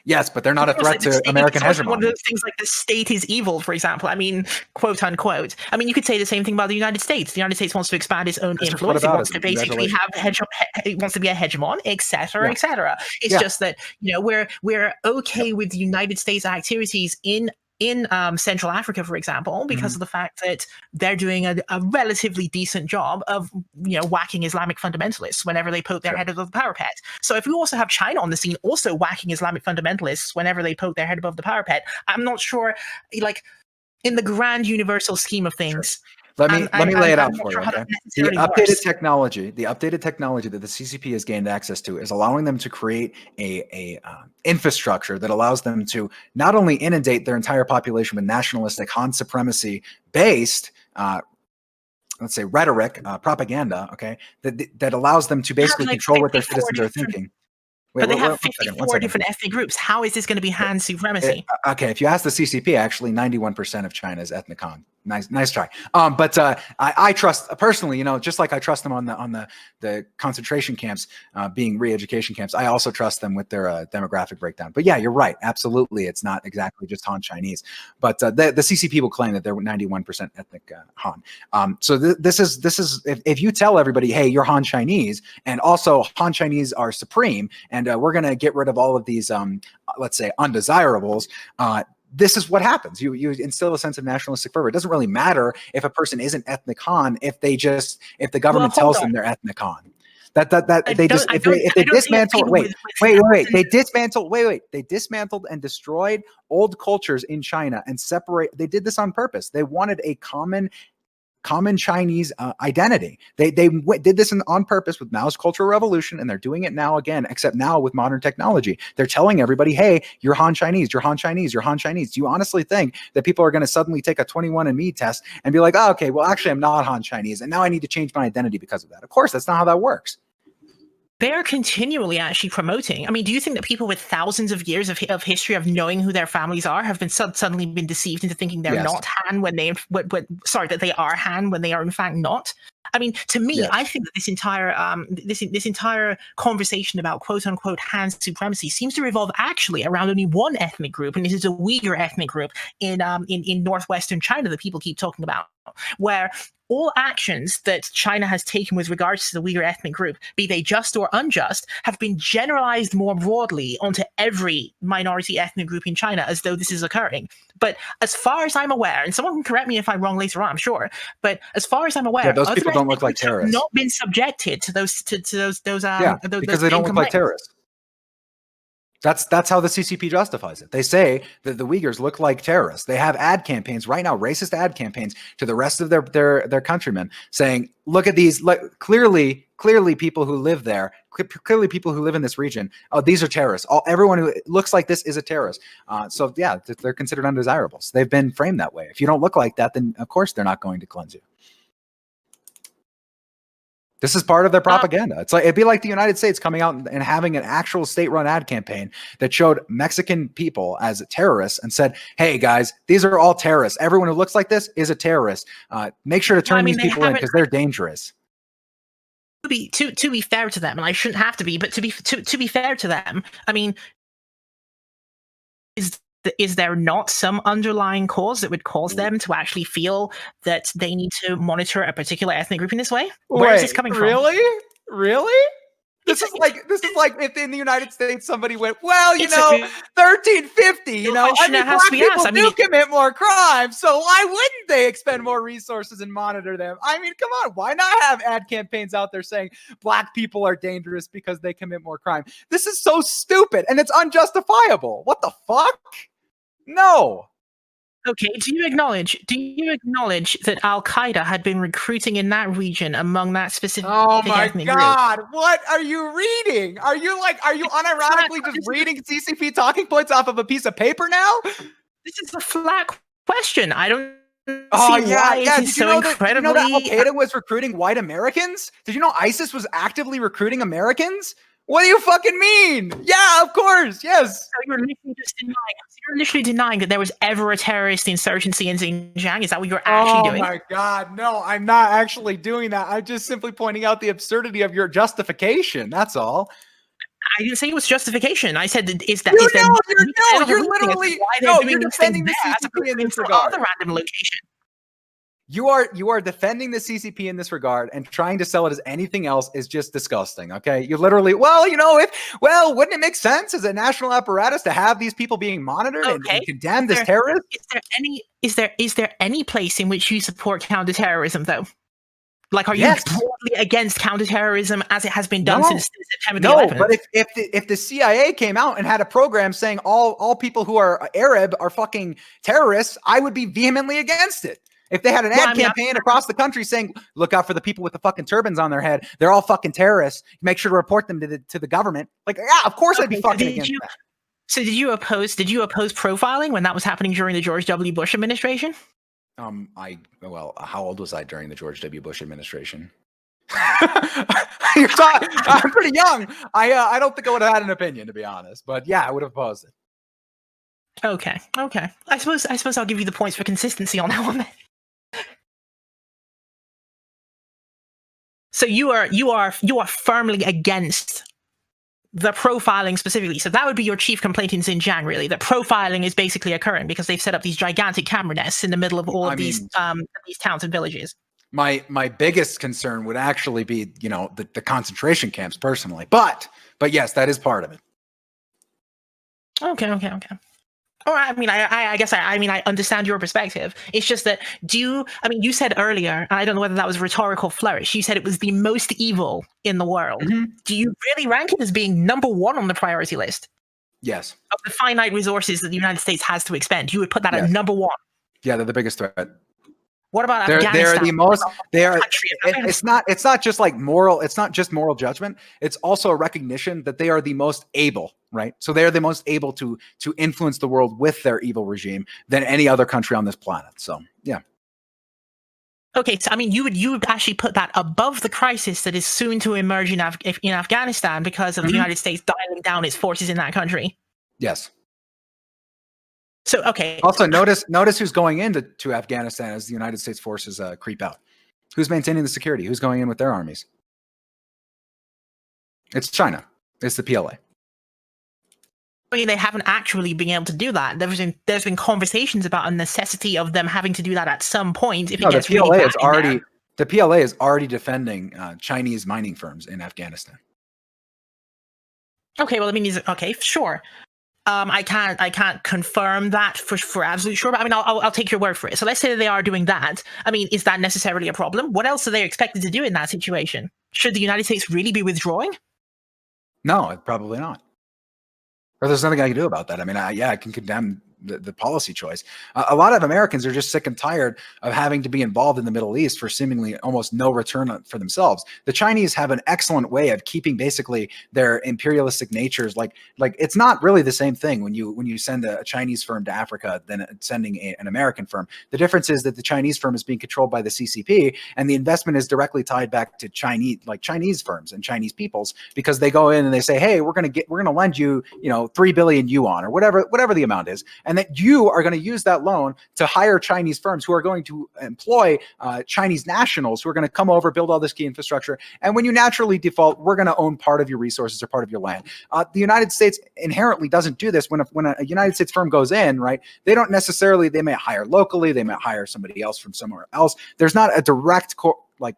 Yes, but they're not a Of course, threat like, the to state- American it's also hegemony. one of those things like the state is evil, for example. I mean, quote unquote. I mean, you could say the same thing about the United States. The United States wants to expand its own Christopher, influence. It wants whataboutism. to basically it wants to be a hegemon, etc., Yeah. etc. It's Yeah. just that we're okay with the United States activities in Central Africa, for example, because of the fact that they're doing a relatively decent job of whacking Islamic fundamentalists whenever they poke their head above the parapet. So if we also have China on the scene also whacking Islamic fundamentalists whenever they poke their head above the parapet, I'm not sure, like, in the grand universal scheme of things. Let me lay it out for you. Okay? The updated technology that the CCP has gained access to is allowing them to create a infrastructure that allows them to not only inundate their entire population with nationalistic Han supremacy based let's say rhetoric, propaganda, okay, that allows them to basically control what their citizens are thinking. But they have 54 different ethnic groups. How is this going to be Han supremacy? Okay, if you ask the CCP, actually 91% of China is ethnic Han. Nice try. But I trust personally, just like I trust them on the concentration camps being re-education camps. I also trust them with their demographic breakdown. But yeah, you're right. Absolutely, it's not exactly just Han Chinese. But the CCP will claim that they're 91% ethnic Han. So this is if you tell everybody, hey, you're Han Chinese, and also Han Chinese are supreme, and we're going to get rid of all of these, let's say, undesirables. This is what happens. You instill a sense of nationalistic fervor. It doesn't really matter if a person isn't ethnic Han if the government tells them they're ethnic Han. They dismantled and destroyed old cultures in China and they did this on purpose. They wanted a common Chinese identity. They did this on purpose with Mao's Cultural Revolution, and they're doing it now again, except now with modern technology. They're telling everybody, hey, you're Han Chinese, you're Han Chinese, you're Han Chinese. Do you honestly think that people are going to suddenly take a 21andMe test and be like, oh, okay, well, actually, I'm not Han Chinese, and now I need to change my identity because of that? Of course, that's not how that works. They're continually actually promoting. I mean, do you think that people with thousands of years of history of knowing who their families are have been suddenly been deceived into thinking they're not Han when that they are Han when they are in fact not? I mean, to me, I think that this entire conversation about quote unquote Han supremacy seems to revolve actually around only one ethnic group, and this is a Uyghur ethnic group in northwestern China that people keep talking about, where all actions that China has taken with regards to the Uyghur ethnic group, be they just or unjust, have been generalized more broadly onto every minority ethnic group in China as though this is occurring. But as far as I'm aware, and someone can correct me if I'm wrong later on, I'm sure, but as far as I'm aware, those people don't look like terrorists. Have not been subjected to those because they don't look like terrorists. That's how the CCP justifies it. They say that the Uyghurs look like terrorists. They have ad campaigns right now, racist ad campaigns to the rest of their countrymen, saying, "Look at these. Clearly, people who live there. Clearly, people who live in this region. Oh, these are terrorists. Everyone who looks like this is a terrorist." So yeah, they're considered undesirables. They've been framed that way. If you don't look like that, then of course they're not going to cleanse you. This is part of their propaganda. It'd be like the United States coming out and having an actual state-run ad campaign that showed Mexican people as terrorists and said, "Hey guys, these are all terrorists. Everyone who looks like this is a terrorist. Make sure to turn these people in because they're dangerous." To be fair to them, and I shouldn't have to be, but to be fair to them, I mean, is there not some underlying cause that would cause them to actually feel that they need to monitor a particular ethnic group in this way? Where is this coming from? Really? This is like if in the United States somebody went, well, 1350, black people do commit more crimes, so why wouldn't they expend more resources and monitor them? I mean, come on, why not have ad campaigns out there saying black people are dangerous because they commit more crime? This is so stupid and it's unjustifiable. What the fuck? No. Okay, do you acknowledge that Al Qaeda had been recruiting in that region among that specific Oh my ethnic group? God! What are you reading? Are you unironically just reading CCP talking points off of a piece of paper now? This is a flat question. I don't Oh see yeah, why yeah. it is so Did you know that Al incredibly. Qaeda was recruiting white Americans? Did you know ISIS was actively recruiting Americans? What do you fucking mean? Yeah, of course. Yes. So you're literally denying that there was ever a terrorist insurgency in Xinjiang? Is that what you're actually Oh doing? my God. No, I'm not actually doing that. I'm just simply pointing out the absurdity of your justification. That's all. I didn't say it was justification. I said, You're literally why they're no, doing you're these things defending the there as opposed CCP in to in this some regard. other random location. You are defending the CCP in this regard, and trying to sell it as anything else is just disgusting. Okay, you literally, wouldn't it make sense as a national apparatus to have these people being monitored and condemned as terrorists? Is there any place in which you support counterterrorism though? Like, are you Yes. broadly against counterterrorism as it has been done No. since September the No, 11th? but if the CIA came out and had a program saying all people who are Arab are fucking terrorists, I would be vehemently against it. If they had an ad campaign across the country saying, "Look out for the people with the fucking turbans on their head. They're all fucking terrorists. Make sure to report them to the government." Like, yeah, of course I'd be fucking against that. So did you oppose profiling when that was happening during the George W. Bush administration? How old was I during the George W. Bush administration? I'm pretty young. I don't think I would have had an opinion, to be honest. But yeah, I would have opposed it. Okay. I suppose I'll give you the points for consistency on that one. So you are firmly against the profiling specifically. So that would be your chief complaint in Xinjiang, really. That profiling is basically occurring because they've set up these gigantic camera nests in the middle of all of these towns and villages. My biggest concern would actually be, the concentration camps personally. But yes, that is part of it. Okay. All right. I understand your perspective. It's just that you said earlier, and I don't know whether that was a rhetorical flourish, you said it was the most evil in the world. Mm-hmm. Do you really rank it as being number one on the priority list? Yes. Of the finite resources that the United States has to expend, you would put that at number one. Yeah, they're the biggest threat. What about Afghanistan? They're the most. They are. It's not just like moral. It's not just moral judgment. It's also a recognition that they are the most able. Right. So they are the most able to influence the world with their evil regime than any other country on this planet. So yeah. Okay, so you would actually put that above the crisis that is soon to emerge in Afghanistan because of the United States dialing down its forces in that country. Yes. So, okay. Also, notice who's going into Afghanistan as the United States forces creep out. Who's maintaining the security? Who's going in with their armies? It's China. It's the PLA. They haven't actually been able to do that. There's been conversations about a necessity of them having to do that at some point. If the PLA is already defending Chinese mining firms in Afghanistan. Okay, well, okay, sure. I can't confirm that for absolute sure, but I'll take your word for it. So let's say that they are doing that. Is that necessarily a problem? What else are they expected to do in that situation? Should the United States really be withdrawing? No, probably not. Or there's nothing I can do about that. I can condemn the policy choice. A lot of Americans are just sick and tired of having to be involved in the Middle East for seemingly almost no return for themselves. The Chinese have an excellent way of keeping basically their imperialistic natures. Like it's not really the same thing when you send a Chinese firm to Africa than sending an American firm. The difference is that the Chinese firm is being controlled by the CCP, and the investment is directly tied back to Chinese firms and Chinese peoples, because they go in and they say, hey, we're going to lend you 3 billion yuan or whatever the amount is. And that you are going to use that loan to hire Chinese firms who are going to employ Chinese nationals who are going to come over, build all this key infrastructure. And when you naturally default, we're going to own part of your resources or part of your land. The United States inherently doesn't do this. When a United States firm goes in, right, they may hire locally, they may hire somebody else from somewhere else. There's not a direct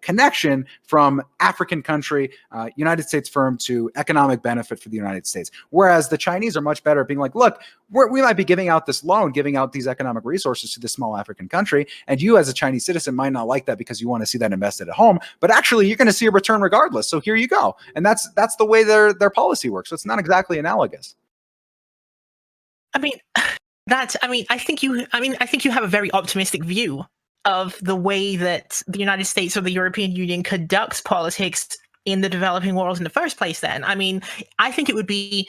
connection from African country, United States firm to economic benefit for the United States. Whereas the Chinese are much better at being like, look, we might be giving out this loan, giving out these economic resources to this small African country. And you as a Chinese citizen might not like that because you want to see that invested at home, but actually you're going to see a return regardless. So here you go. And that's the way their policy works. So it's not exactly analogous. I think you have a very optimistic view of the way that the United States or the European Union conducts politics in the developing world in the first place. Then, I mean, I think it would be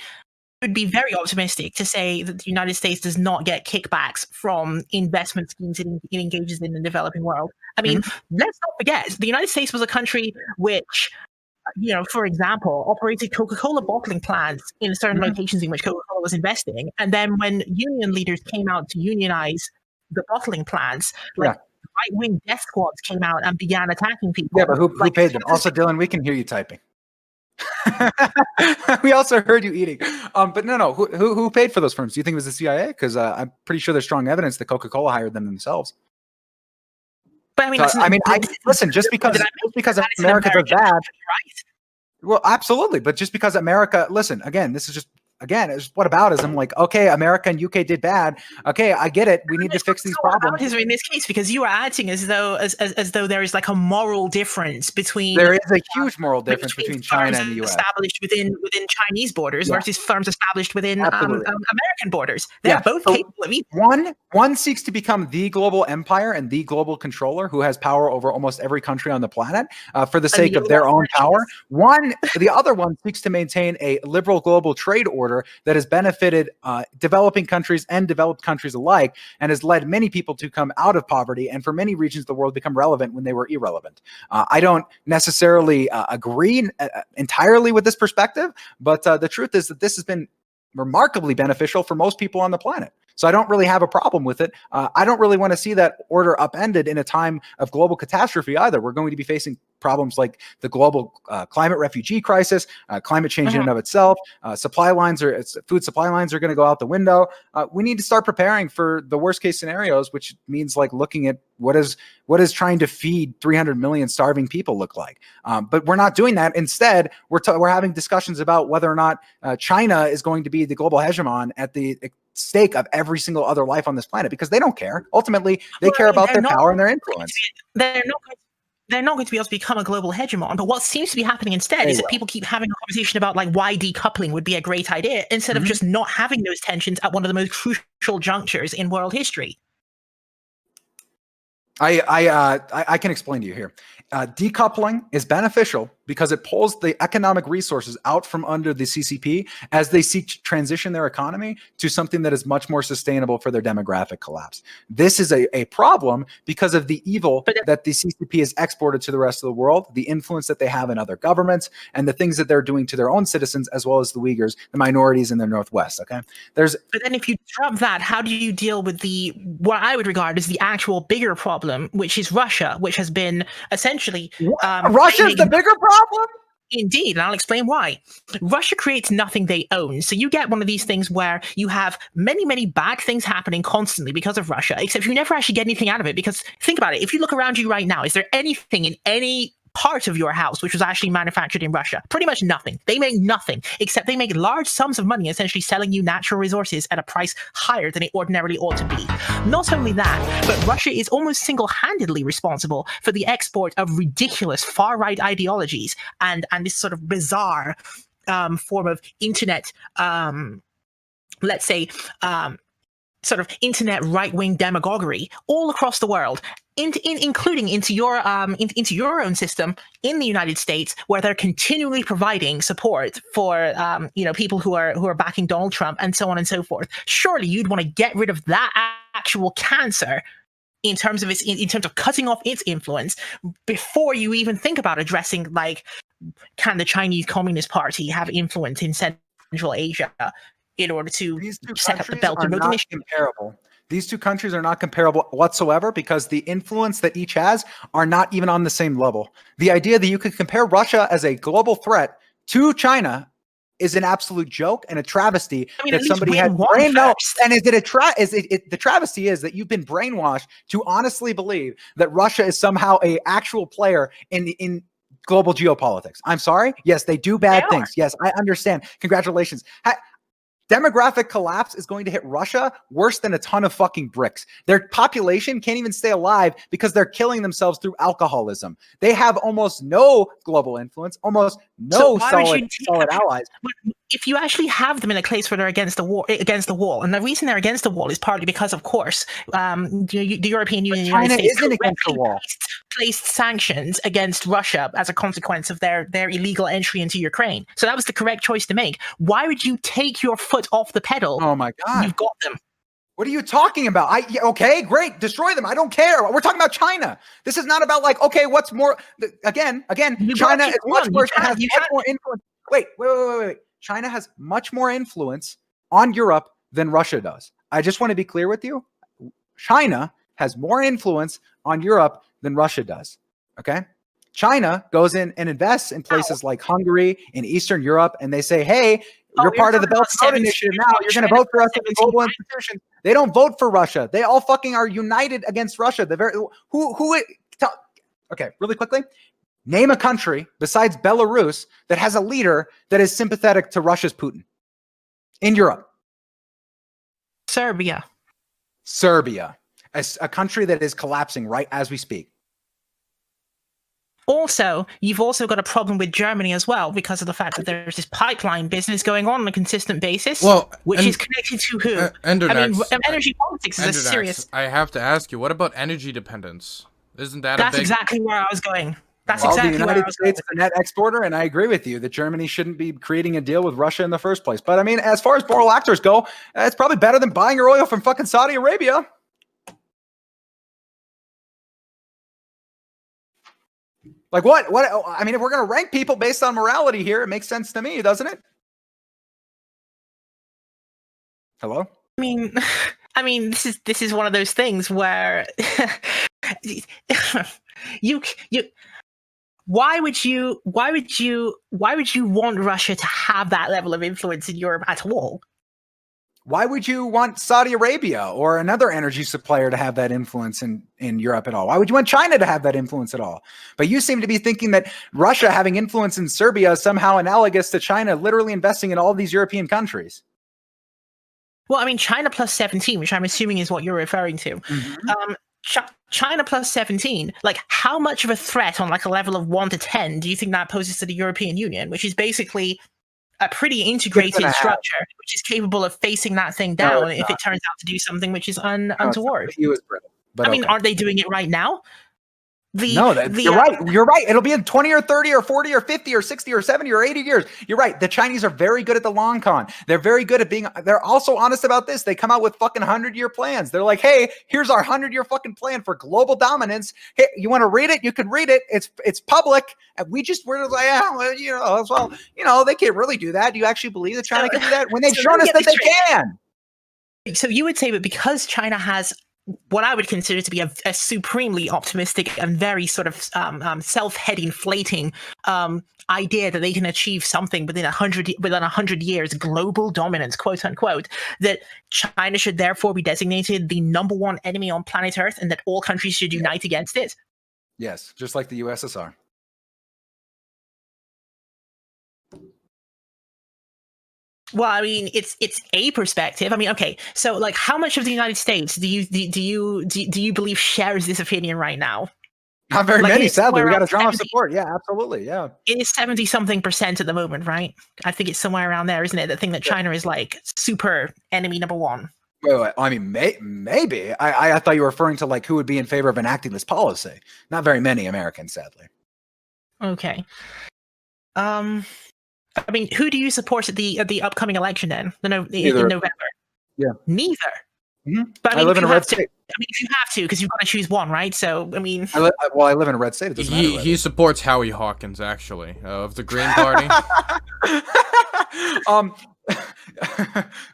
very optimistic to say that the United States does not get kickbacks from investment schemes it engages in the developing world. I mean, let's not forget, the United States was a country which, for example, operated Coca-Cola bottling plants in certain locations in which Coca-Cola was investing. And then when union leaders came out to unionize the bottling plants, right-wing death squads came out and began attacking people. Yeah, but who paid them? Also, Dylan, we can hear you typing. We also heard you eating. But no. Who paid for those firms? Do you think it was the CIA? Because I'm pretty sure there's strong evidence that Coca-Cola hired them themselves. But I mean, listen, just because America does that, right? Well, absolutely. But just because America, listen, again, this is just, it's whataboutism. Like, okay, America and UK did bad. Okay, I get it. We need to fix these problems. In this case, because you are acting as though there is like a moral difference between. There is a huge moral difference between China and the US. Established within Chinese borders versus firms established within American borders. They're both capable of equal. One seeks to become the global empire and the global controller who has power over almost every country on the planet for the sake of their own power. The other one seeks to maintain a liberal global trade order that has benefited developing countries and developed countries alike, and has led many people to come out of poverty, and for many regions of the world become relevant when they were irrelevant. I don't necessarily agree entirely with this perspective, but the truth is that this has been remarkably beneficial for most people on the planet. So I don't really have a problem with it. I don't really want to see that order upended in a time of global catastrophe either. We're going to be facing problems like the global climate refugee crisis, climate change in and of itself. Food supply lines are going to go out the window. We need to start preparing for the worst case scenarios, which means like looking at what is trying to feed 300 million starving people look like. But we're not doing that. Instead, we're having discussions about whether or not China is going to be the global hegemon at the stake of every single other life on this planet, because they don't care. Ultimately, they care about their power and their influence. They're not going to be able to become a global hegemon. But what seems to be happening instead is that people keep having a conversation about like why decoupling would be a great idea instead of just not having those tensions at one of the most crucial junctures in world history. I can explain to you here. Decoupling is beneficial because it pulls the economic resources out from under the CCP as they seek to transition their economy to something that is much more sustainable for their demographic collapse. This is a problem because of the evil that the CCP has exported to the rest of the world, the influence that they have in other governments, and the things that they're doing to their own citizens, as well as the Uyghurs, the minorities in the Northwest. Okay, but then if you drop that, how do you deal with what I would regard as the actual bigger problem, which is Russia, which has been essentially Russia's the bigger problem? Indeed, and I'll explain why. Russia creates nothing they own. So you get one of these things where you have many, many bad things happening constantly because of Russia, except you never actually get anything out of it. Because think about it. If you look around you right now, is there anything in any part of your house which was actually manufactured in Russia? Pretty much nothing. They make nothing, except they make large sums of money essentially selling you natural resources at a price higher than it ordinarily ought to be. Not only that, but Russia is almost single-handedly responsible for the export of ridiculous far-right ideologies and this sort of bizarre form of internet, let's say, sort of internet right-wing demagoguery all across the world, including into your own system in the United States, where they're continually providing support for people who are backing Donald Trump and so on and so forth. Surely you'd want to get rid of that actual cancer in terms of cutting off its influence before you even think about addressing, like, can the Chinese Communist Party have influence in Central Asia in order to set up the Belt and Road Initiative? These two countries are not comparable whatsoever because the influence that each has are not even on the same level. The idea that you could compare Russia as a global threat to China is an absolute joke and a travesty that somebody had brainwashed. And the travesty is that you've been brainwashed to honestly believe that Russia is somehow a actual player in global geopolitics. I'm sorry. Yes, they do bad things. Yes, I understand. Congratulations. demographic collapse is going to hit Russia worse than a ton of fucking bricks. Their population can't even stay alive because they're killing themselves through alcoholism. They have almost no global influence, almost no solid allies. If you actually have them in a place where they're against the wall, and the reason they're against the wall is partly because, of course, the European Union, the United States, isn't against the wall. Placed sanctions against Russia as a consequence of their illegal entry into Ukraine. So that was the correct choice to make. Why would you take your foot off the pedal? Oh my God. You've got them. What are you talking about? Okay, great. Destroy them. I don't care. We're talking about China. This is not about like, okay, what's more, again, China is much worse. Has much more influence. Wait. China has much more influence on Europe than Russia does. I just want to be clear with you. China has more influence on Europe than Russia does. Okay? China goes in and invests in places like Hungary in Eastern Europe, and they say, hey, you're part of the Belt and Road Initiative now. You're going to vote for us in the global institutions. They don't vote for Russia. They all fucking are united against Russia. Okay, really quickly. Name a country besides Belarus that has a leader that is sympathetic to Russia's Putin in Europe. Serbia, a country that is collapsing right as we speak. Also, you've also got a problem with Germany as well because of the fact that there's this pipeline business going on a consistent basis, which is connected to who? Energy politics is a serious. I have to ask you, what about energy dependence? Isn't that That's exactly where I was going. That's the exactly United States is a net exporter, and I agree with you that Germany shouldn't be creating a deal with Russia in the first place. But I mean, as far as moral actors go, it's probably better than buying your oil from fucking Saudi Arabia. Like what? I mean, if we're going to rank people based on morality here, it makes sense to me, doesn't it? Hello? I mean, this is one of those things where you why would you want Russia to have that level of influence in Europe at all? Why would you want Saudi Arabia or another energy supplier to have that influence in Europe at all? Why would you want China to have that influence at all? But you seem to be thinking that Russia having influence in Serbia is somehow analogous to China literally investing in all these European countries. Well, I mean, China plus 17, which I'm assuming is what you're referring to. Mm-hmm. China plus 17, like how much of a threat on like a level of 1 to 10 do you think that poses to the European Union, which is basically a pretty integrated structure, which is capable of facing that thing down if it turns out to do something which is untoward. I mean, aren't they doing it right now? You're right. You're right. It'll be in 20 or 30 or 40 or 50 or 60 or 70 or 80 years. You're right. The Chinese are very good at the long con. They're very good at they're also honest about this. They come out with fucking 100-year plans. They're like, hey, here's our 100-year fucking plan for global dominance. Hey, you want to read it? You can read it. It's public. And we're like, they can't really do that. Do you actually believe that China can do that? When they've shown us that they can. So you would say that because China has what I would consider to be a supremely optimistic and very sort of self-head inflating idea that they can achieve something within 100 years, global dominance, quote unquote, that China should therefore be designated the number one enemy on planet Earth and that all countries should unite against it? Yes, just like the USSR. Well, I mean, it's a perspective. I mean, okay, so like, how much of the United States do you believe shares this opinion right now? Not very many, sadly. We got a drama of support. Yeah, absolutely. Yeah, it is 70-something% at the moment, right? I think it's somewhere around there, isn't it? The thing that China is like super enemy number one. Wait. I mean, maybe. I thought you were referring to like who would be in favor of enacting this policy. Not very many Americans, sadly. Okay. I mean, who do you support at the upcoming election then? In November? Yeah. Neither. Mm-hmm. But I mean, live in a red state. I mean, if you have to, because you've got to choose one, right? So, I mean... I live in a red state. It doesn't matter. He supports Howie Hawkins, actually, of the Green Party.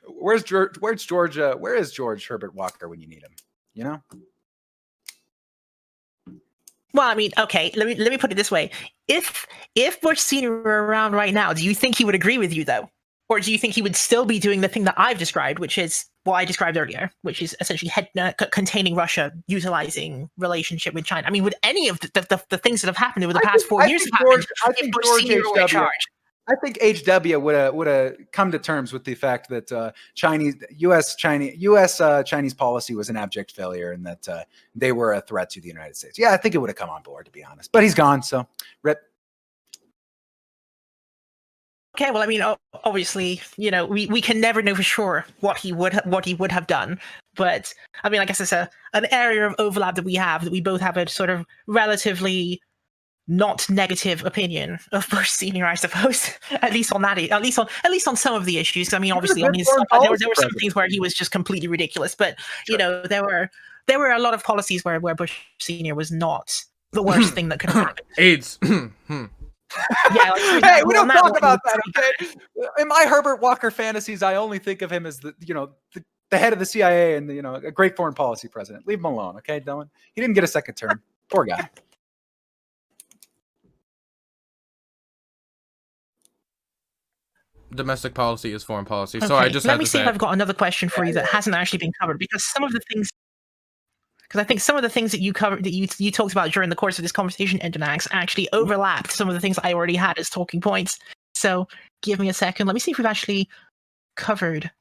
Where is George Herbert Walker when you need him? You know? Well, I mean, okay, let me put it this way. If Bush Sr. were around right now, do you think he would agree with you, though? Or do you think he would still be doing the thing that I've described, which is what I described earlier, which is essentially containing Russia, utilizing relationship with China? I mean, would any of the things that have happened over the past 4 years have happened if Bush Sr. were in charge? I think HW would have come to terms with the fact that Chinese policy was an abject failure and that they were a threat to the United States. Yeah, I think it would have come on board, to be honest. But he's gone, so rip. Okay, well, I mean, obviously, we can never know for sure what he would have done, but I mean, I guess it's an area of overlap that we both have a sort of relatively not negative opinion of Bush Senior, I suppose. at least on some of the issues. I mean, obviously, on his there were some things where he was just completely ridiculous, but sure. There were a lot of policies where Bush Senior was not the worst thing that could have happened. AIDS. Yeah, hey, we don't talk about that, okay? In my Herbert Walker fantasies, I only think of him as the head of the CIA and a great foreign policy president. Leave him alone, okay, Dylan? He didn't get a second term. Poor guy. Domestic policy is foreign policy, okay. so I just let me see if I've got another question for you that hasn't actually been covered, because I think some of the things that you covered, that you talked about during the course of this conversation, Endernax, actually overlapped some of the things I already had as talking points. So give me a second. Let me see if we've actually covered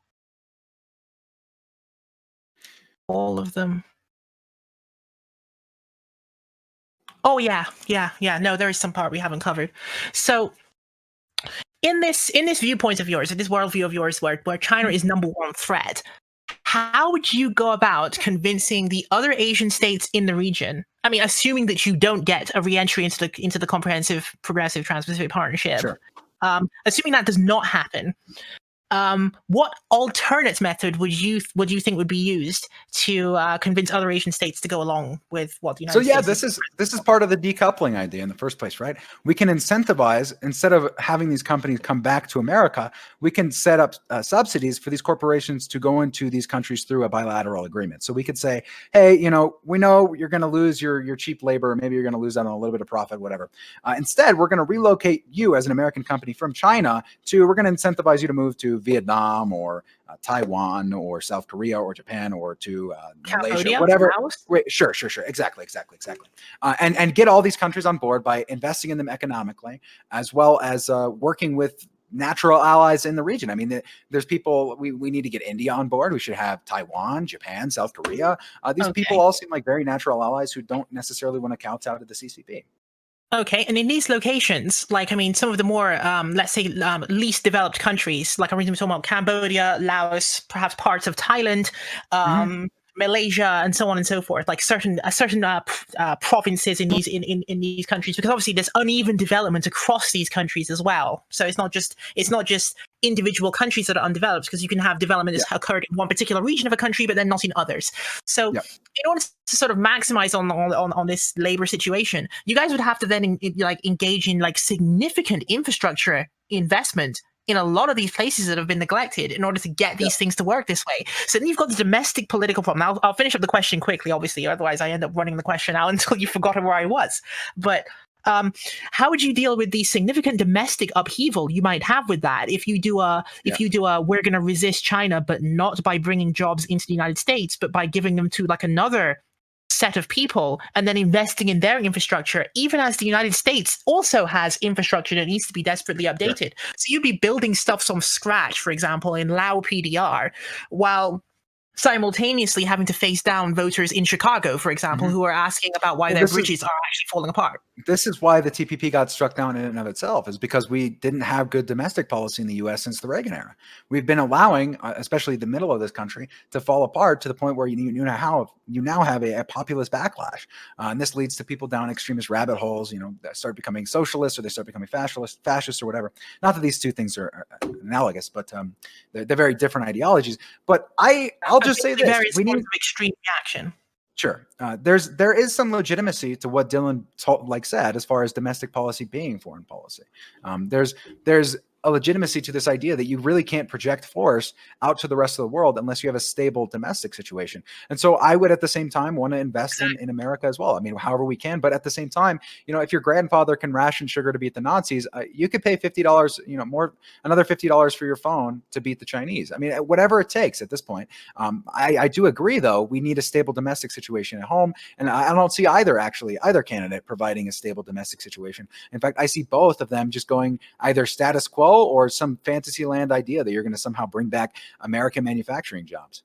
all of them. Oh yeah. No, there is some part we haven't covered. So in this viewpoint of yours, in this worldview of yours, where China is number one threat, how would you go about convincing the other Asian states in the region? I mean, assuming that you don't get a re-entry into the comprehensive progressive Trans-Pacific Partnership, sure. Assuming that does not happen, what alternate method would you think would be used to convince other Asian states to go along with what the United States? This is part of the decoupling idea in the first place, right? We can incentivize, instead of having these companies come back to America, we can set up subsidies for these corporations to go into these countries through a bilateral agreement. So we could say, hey, we know you're going to lose your cheap labor, maybe you're going to lose out on a little bit of profit, whatever. Instead, we're going to relocate you as an American company from China we're going to incentivize you to move to Vietnam or Taiwan or South Korea or Japan or to Malaysia, whatever. Wait, sure. Exactly. And get all these countries on board by investing in them economically, as well as working with natural allies in the region. I mean, there's people, we need to get India on board. We should have Taiwan, Japan, South Korea. These people all seem like very natural allies who don't necessarily want to kowtow to the CCP. Okay, and in these locations, some of the more, let's say, least developed countries, like I'm talking about Cambodia, Laos, perhaps parts of Thailand, Malaysia, and so on and so forth, like certain provinces in these countries, because obviously there's uneven development across these countries as well. So it's not just individual countries that are undeveloped, because you can have development that's occurred in one particular region of a country, but then not in others. So in order to sort of maximize on this labor situation, you guys would have to then engage in significant infrastructure investment in a lot of these places that have been neglected in order to get these things to work this way. So then you've got the domestic political problem. I'll finish up the question quickly, obviously, otherwise I end up running the question out until you've forgotten where I was. But how would you deal with the significant domestic upheaval you might have with that if you do a we're going to resist China, but not by bringing jobs into the United States, but by giving them to another set of people and then investing in their infrastructure, even as the United States also has infrastructure that needs to be desperately updated. So you'd be building stuff from scratch, for example, in Lao PDR, while simultaneously having to face down voters in Chicago, for example, who are asking about why their bridges are actually falling apart. This is why the TPP got struck down in and of itself, is because we didn't have good domestic policy in the U.S. since the Reagan era. We've been allowing, especially the middle of this country, to fall apart to the point where you now have a populist backlash. And this leads to people down extremist rabbit holes, that start becoming socialists or they start becoming fascists or whatever. Not that these two things are analogous, but they're very different ideologies. But I'll just say this: we need extreme reaction. Sure, there is some legitimacy to what Dylan said as far as domestic policy being foreign policy. There's a legitimacy to this idea that you really can't project force out to the rest of the world unless you have a stable domestic situation. And so I would at the same time want to invest in America as well. I mean, however we can, but at the same time, if your grandfather can ration sugar to beat the Nazis, you could pay $50, another $50 for your phone to beat the Chinese. I mean, whatever it takes at this point. I do agree, though, we need a stable domestic situation at home. And I don't see either candidate providing a stable domestic situation. In fact, I see both of them just going either status quo or some fantasy land idea that you're going to somehow bring back American manufacturing jobs.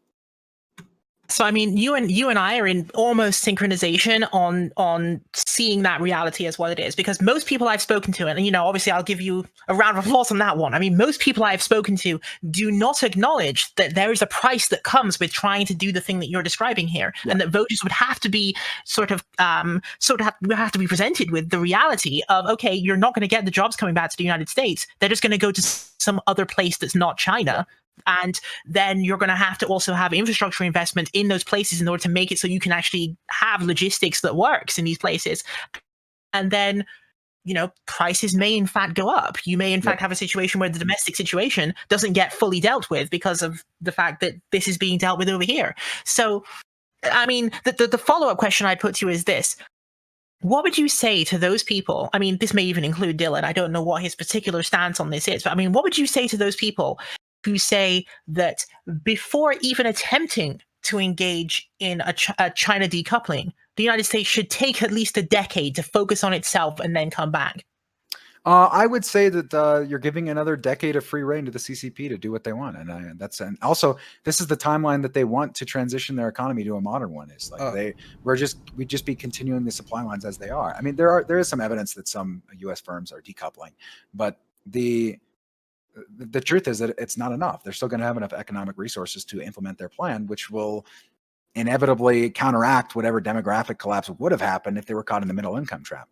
So I mean, you and I are in almost synchronization on seeing that reality as what it is, because most people I've spoken to, and obviously I'll give you a round of applause on that one. I mean, most people I've spoken to do not acknowledge that there is a price that comes with trying to do the thing that you're describing here, and that voters would have to be have to be presented with the reality of, okay, you're not going to get the jobs coming back to the United States. They're just going to go to some other place that's not China. And then you're going to have to also have infrastructure investment in those places in order to make it so you can actually have logistics that works in these places. And then, prices may in fact go up. You may in fact have a situation where the domestic situation doesn't get fully dealt with because of the fact that this is being dealt with over here. So, I mean, the follow-up question I'd put to you is this. What would you say to those people? I mean, this may even include Dylan. I don't know what his particular stance on this is, but I mean, what would you say to those people who say that before even attempting to engage in a China decoupling, the United States should take at least a decade to focus on itself and then come back? I would say that you're giving another decade of free reign to the CCP to do what they want, and also this is the timeline that they want to transition their economy to a modern one. Is like we'd just be continuing the supply lines as they are. I mean, there is some evidence that some U.S. firms are decoupling, but the truth is that it's not enough. They're still going to have enough economic resources to implement their plan, which will inevitably counteract whatever demographic collapse would have happened if they were caught in the middle income trap.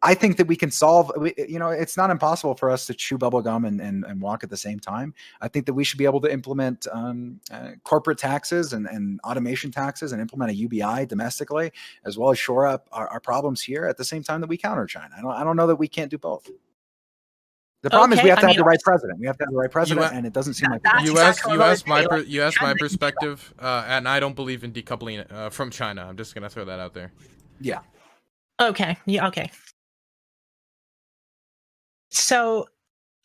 I think that we can solve, it's not impossible for us to chew bubble gum and walk at the same time. I think that we should be able to implement corporate taxes and automation taxes and implement a UBI domestically, as well as shore up our problems here at the same time that we counter China. I don't know that we can't do both. The problem is we have to have the right president. We have to have the right president, and it doesn't seem like you asked my perspective, and I don't believe in decoupling from China. I'm just gonna throw that out there. Yeah. Okay. Yeah. Okay. So,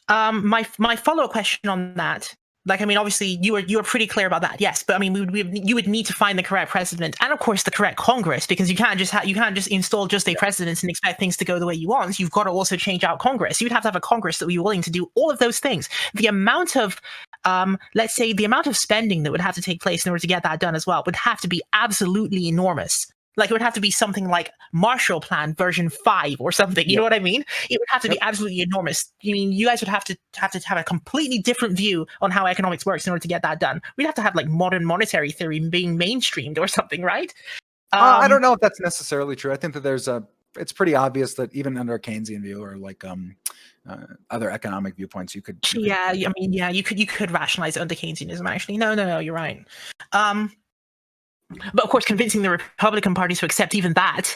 my follow-up question on that. Like, I mean, obviously, you were pretty clear about that, yes. But I mean, you would need to find the correct president, and of course, the correct Congress, because you can't just install just a president and expect things to go the way you want. You've got to also change out Congress. You'd have to have a Congress that would be willing to do all of those things. The amount of, let's say, the amount of spending that would have to take place in order to get that done as well would have to be absolutely enormous. Like, it would have to be something like Marshall Plan version 5 or something. You know what I mean? It would have to be absolutely enormous. I mean, you guys would have to have a completely different view on how economics works in order to get that done. We'd have to have like modern monetary theory being mainstreamed or something, right? I don't know if that's necessarily true. I think that it's pretty obvious that even under a Keynesian view or like other economic viewpoints, you could. You could rationalize it under Keynesianism. Actually, no, you're right. But of course, convincing the Republican Party to accept even that,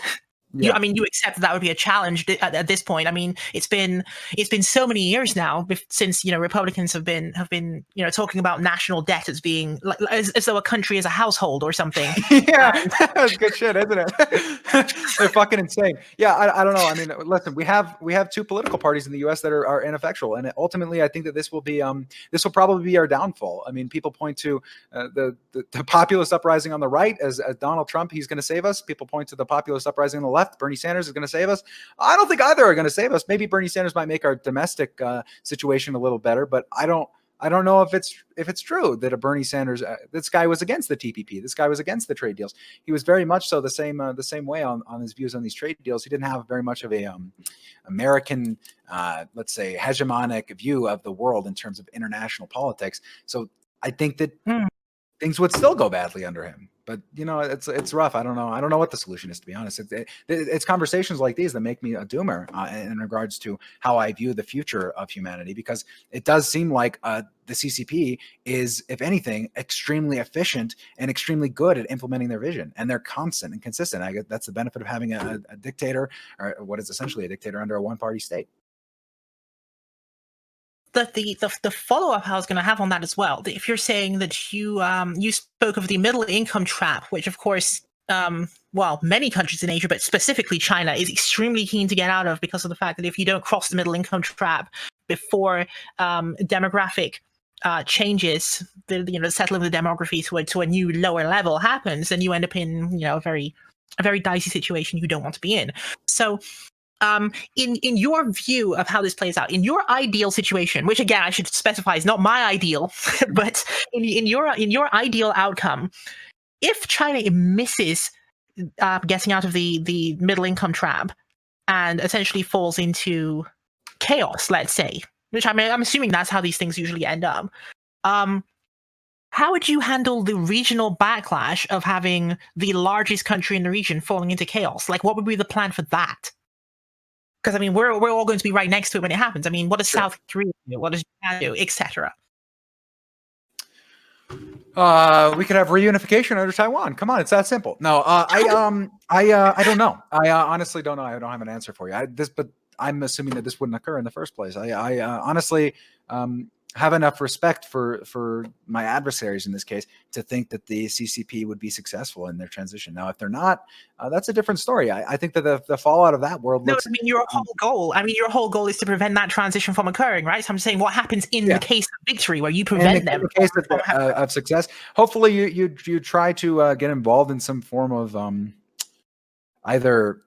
you accept that would be a challenge at this point. I mean, it's been so many years now since Republicans have been talking about national debt as being like as though a country is a household or something. Yeah, that's good shit, isn't it? They're fucking insane. Yeah, I don't know. I mean, listen, we have two political parties in the U.S. that are ineffectual, and ultimately, I think that this will probably be our downfall. I mean, people point to the populist uprising on the right as Donald Trump. He's going to save us. People point to the populist uprising on the left. Bernie Sanders is going to save us. I don't think either are going to save us. Maybe Bernie Sanders might make our domestic situation a little better, but I don't know if it's true that a Bernie Sanders this guy was against the TPP. This guy was against the trade deals. He was very much so the same way on his views on these trade deals. He didn't have very much of a American let's say hegemonic view of the world in terms of international politics. So I think that things would still go badly under him. But it's rough. I don't know what the solution is, to be honest. It's conversations like these that make me a doomer in regards to how I view the future of humanity, because it does seem like the CCP is, if anything, extremely efficient and extremely good at implementing their vision, and they're constant and consistent. I guess that's the benefit of having a dictator, or what is essentially a dictator under a one-party state. the follow up I was going to have on that as well. If you're saying that you spoke of the middle income trap, which of course, well, many countries in Asia, but specifically China, is extremely keen to get out of because of the fact that if you don't cross the middle income trap before demographic changes, the settling of the demography to a new lower level happens, then you end up in a very dicey situation you don't want to be in. So. In your view of how this plays out, in your ideal situation, which again I should specify is not my ideal, but in your ideal outcome, if China misses getting out of the middle income trap and essentially falls into chaos, let's say, which I'm assuming that's how these things usually end up. How would you handle the regional backlash of having the largest country in the region falling into chaos? Like, what would be the plan for that? Because I mean, we're all going to be right next to it when it happens. I mean, what does South Korea do? What does Japan do, etc.? We could have reunification under Taiwan. Come on, it's that simple. No, I don't know. I honestly don't know. I don't have an answer for you. But I'm assuming that this wouldn't occur in the first place. I honestly have enough respect for my adversaries in this case to think that the CCP would be successful in their transition. Now, if they're not, that's a different story. I think that the fallout of that world looks... No, I mean, your whole goal is to prevent that transition from occurring, right? So I'm saying what happens in the case of victory where you prevent them. In the case of success, hopefully you try to get involved in some form of either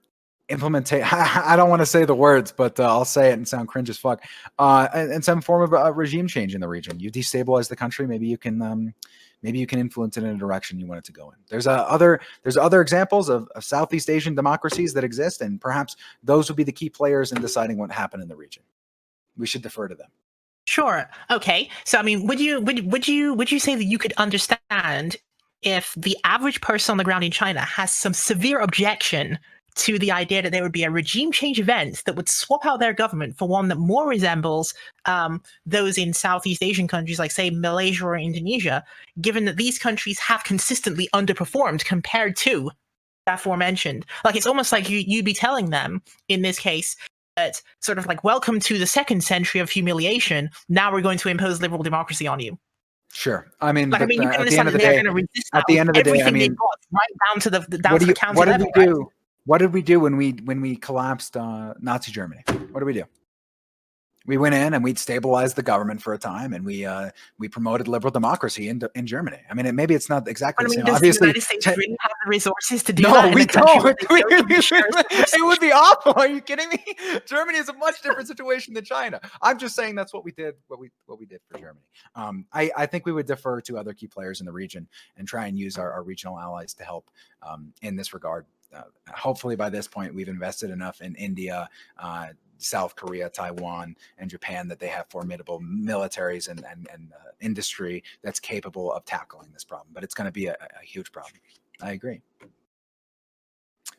implementate. I don't want to say the words, but I'll say it and sound cringe as fuck. And some form of regime change in the region. You destabilize the country. Maybe you can influence it in a direction you want it to go in. There's other examples of Southeast Asian democracies that exist, and perhaps those would be the key players in deciding what happened in the region. We should defer to them. Sure. Okay. So I mean, would you say that you could understand if the average person on the ground in China has some severe objection to the idea that there would be a regime change event that would swap out their government for one that more resembles those in Southeast Asian countries like, say, Malaysia or Indonesia, given that these countries have consistently underperformed compared to the aforementioned? Like, it's almost like you'd be telling them, in this case, that sort of like, welcome to the second century of humiliation. Now we're going to impose liberal democracy on you. Sure. I mean, like, I mean, you can understand that they're going to resist at the end of the day, I mean, right down to the county what level. Did we do? Right? What did we do when we collapsed Nazi Germany? What did we do? We went in and we stabilized the government for a time, and we promoted liberal democracy in Germany. I mean, maybe it's not exactly the same. Obviously, the United States really have the resources to do no, that. We don't. It would be awful. Are you kidding me? Germany is a much different situation than China. I'm just saying that's what we did. What we did for Germany. I think we would defer to other key players in the region and try and use our regional allies to help in this regard. Hopefully, by this point, we've invested enough in India, South Korea, Taiwan, and Japan that they have formidable militaries and industry that's capable of tackling this problem. But it's going to be a huge problem. I agree.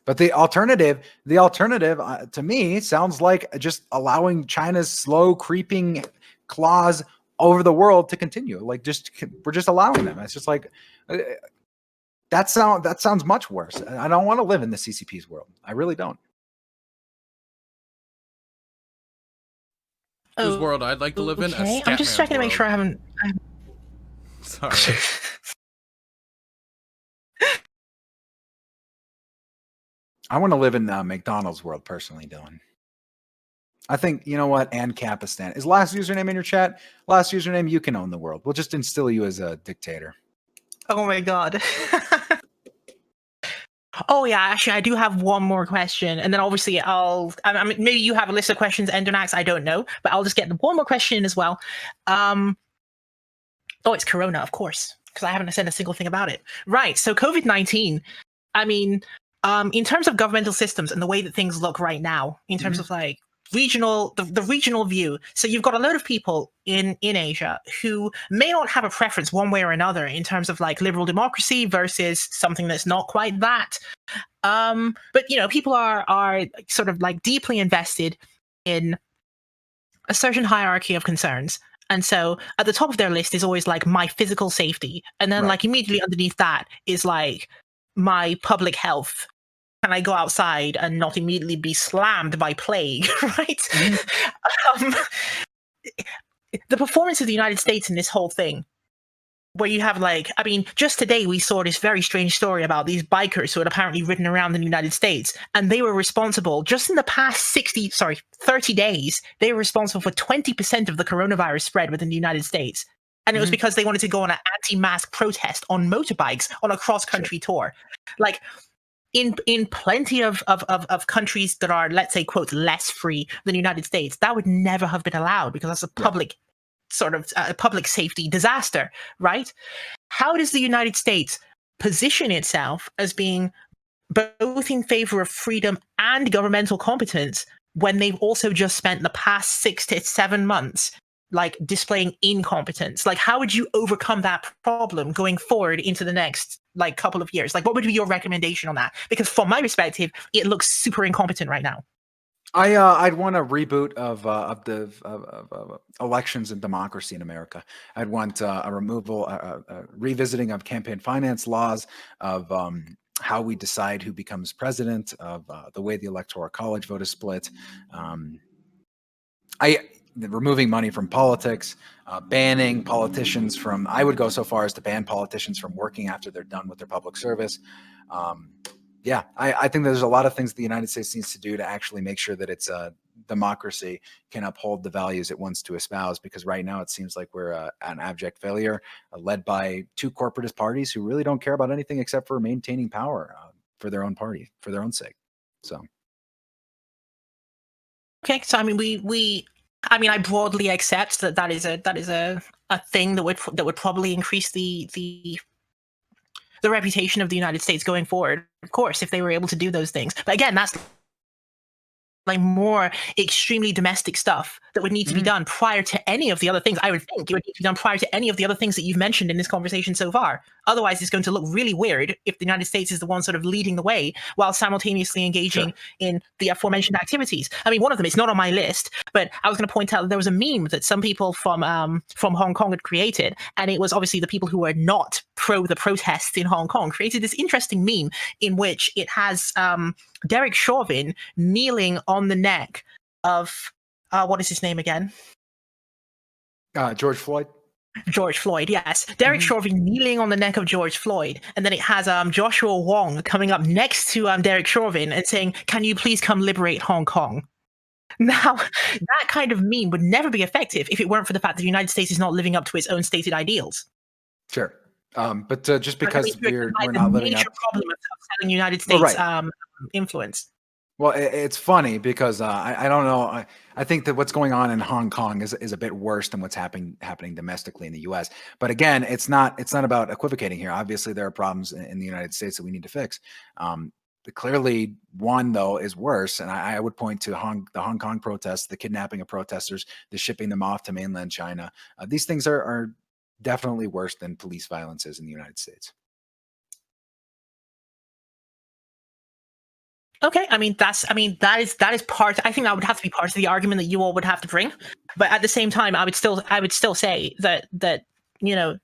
But the alternative to me sounds like just allowing China's slow creeping claws over the world to continue. Like, we're just allowing them. It's just like that sounds much worse. I don't want to live in the CCP's world. I really don't. Whose world I'd like to live in? Okay. I'm just checking to make sure I haven't. Sorry. I want to live in McDonald's world personally, Dylan. I think, you know what? And Capistan. Is last username in your chat? Last username, you can own the world. We'll just instill you as a dictator. Oh my god. Oh yeah, actually, I do have one more question, and then obviously I mean, maybe you have a list of questions, Endernax, I don't know, but I'll just get one more question in as well. Oh, it's Corona, of course, because I haven't said a single thing about it. Right, so COVID-19, I mean, in terms of governmental systems and the way that things look right now, in terms of like the regional view. So you've got a load of people in Asia who may not have a preference one way or another in terms of like liberal democracy versus something that's not quite that. But you know, people are sort of like deeply invested in a certain hierarchy of concerns. And so at the top of their list is always like my physical safety. And then like immediately underneath that is like my public health. Can I go outside and not immediately be slammed by plague, right? the performance of the United States in this whole thing, where you have just today we saw this very strange story about these bikers who had apparently ridden around in the United States, and they were responsible just in the past 30 days, they were responsible for 20% of the coronavirus spread within the United States. And it was because they wanted to go on an anti-mask protest on motorbikes on a cross-country tour. Like, in plenty of countries that are, let's say, quote, less free than the United States, that would never have been allowed because that's a public public safety disaster, right? How does the United States position itself as being both in favor of freedom and governmental competence when they've also just spent the past 6 to 7 months displaying incompetence? How would you overcome that problem going forward into the next couple of years? What would be your recommendation on that? Because from my perspective, it looks super incompetent right now. I'd want a reboot of elections and democracy in America. I'd want a removal, a revisiting of campaign finance laws, of how we decide who becomes president, of the way the electoral college vote is split. Removing money from politics, banning politicians from. I would go so far as to ban politicians from working after they're done with their public service. Yeah, I think there's a lot of things the United States needs to do to actually make sure that its democracy can uphold the values it wants to espouse, because right now it seems like we're an abject failure led by two corporatist parties who really don't care about anything except for maintaining power for their own party, for their own sake. So. Okay, so I broadly accept that is a thing that would probably increase the reputation of the United States going forward, of course, if they were able to do those things. But again, that's more extremely domestic stuff that would need to be done prior to any of the other things. I would think it would need to be done prior to any of the other things that you've mentioned in this conversation so far. Otherwise, it's going to look really weird if the United States is the one sort of leading the way while simultaneously engaging in the aforementioned activities. One of them, it's not on my list, but I was going to point out that there was a meme that some people from Hong Kong had created, and it was obviously the people who were not pro the protests in Hong Kong created this interesting meme in which it has Derek Chauvin kneeling on the neck of what is his name again? George Floyd. George Floyd, yes. Derek Chauvin kneeling on the neck of George Floyd, and then it has Joshua Wong coming up next to Derek Chauvin and saying, "Can you please come liberate Hong Kong?" Now, that kind of meme would never be effective if it weren't for the fact that the United States is not living up to its own stated ideals. Sure. But just because we're not living up, problem of selling United States influence. Well, it's funny because I don't know. I think that what's going on in Hong Kong is a bit worse than what's happening domestically in the U.S. But again, it's not about equivocating here. Obviously, there are problems in the United States that we need to fix. Clearly, one though is worse, and I would point to the Hong Kong protests, the kidnapping of protesters, the shipping them off to mainland China. These things are definitely worse than police violence is in the United States. Okay, that is part. I think that would have to be part of the argument that you all would have to bring. But at the same time, I would still say that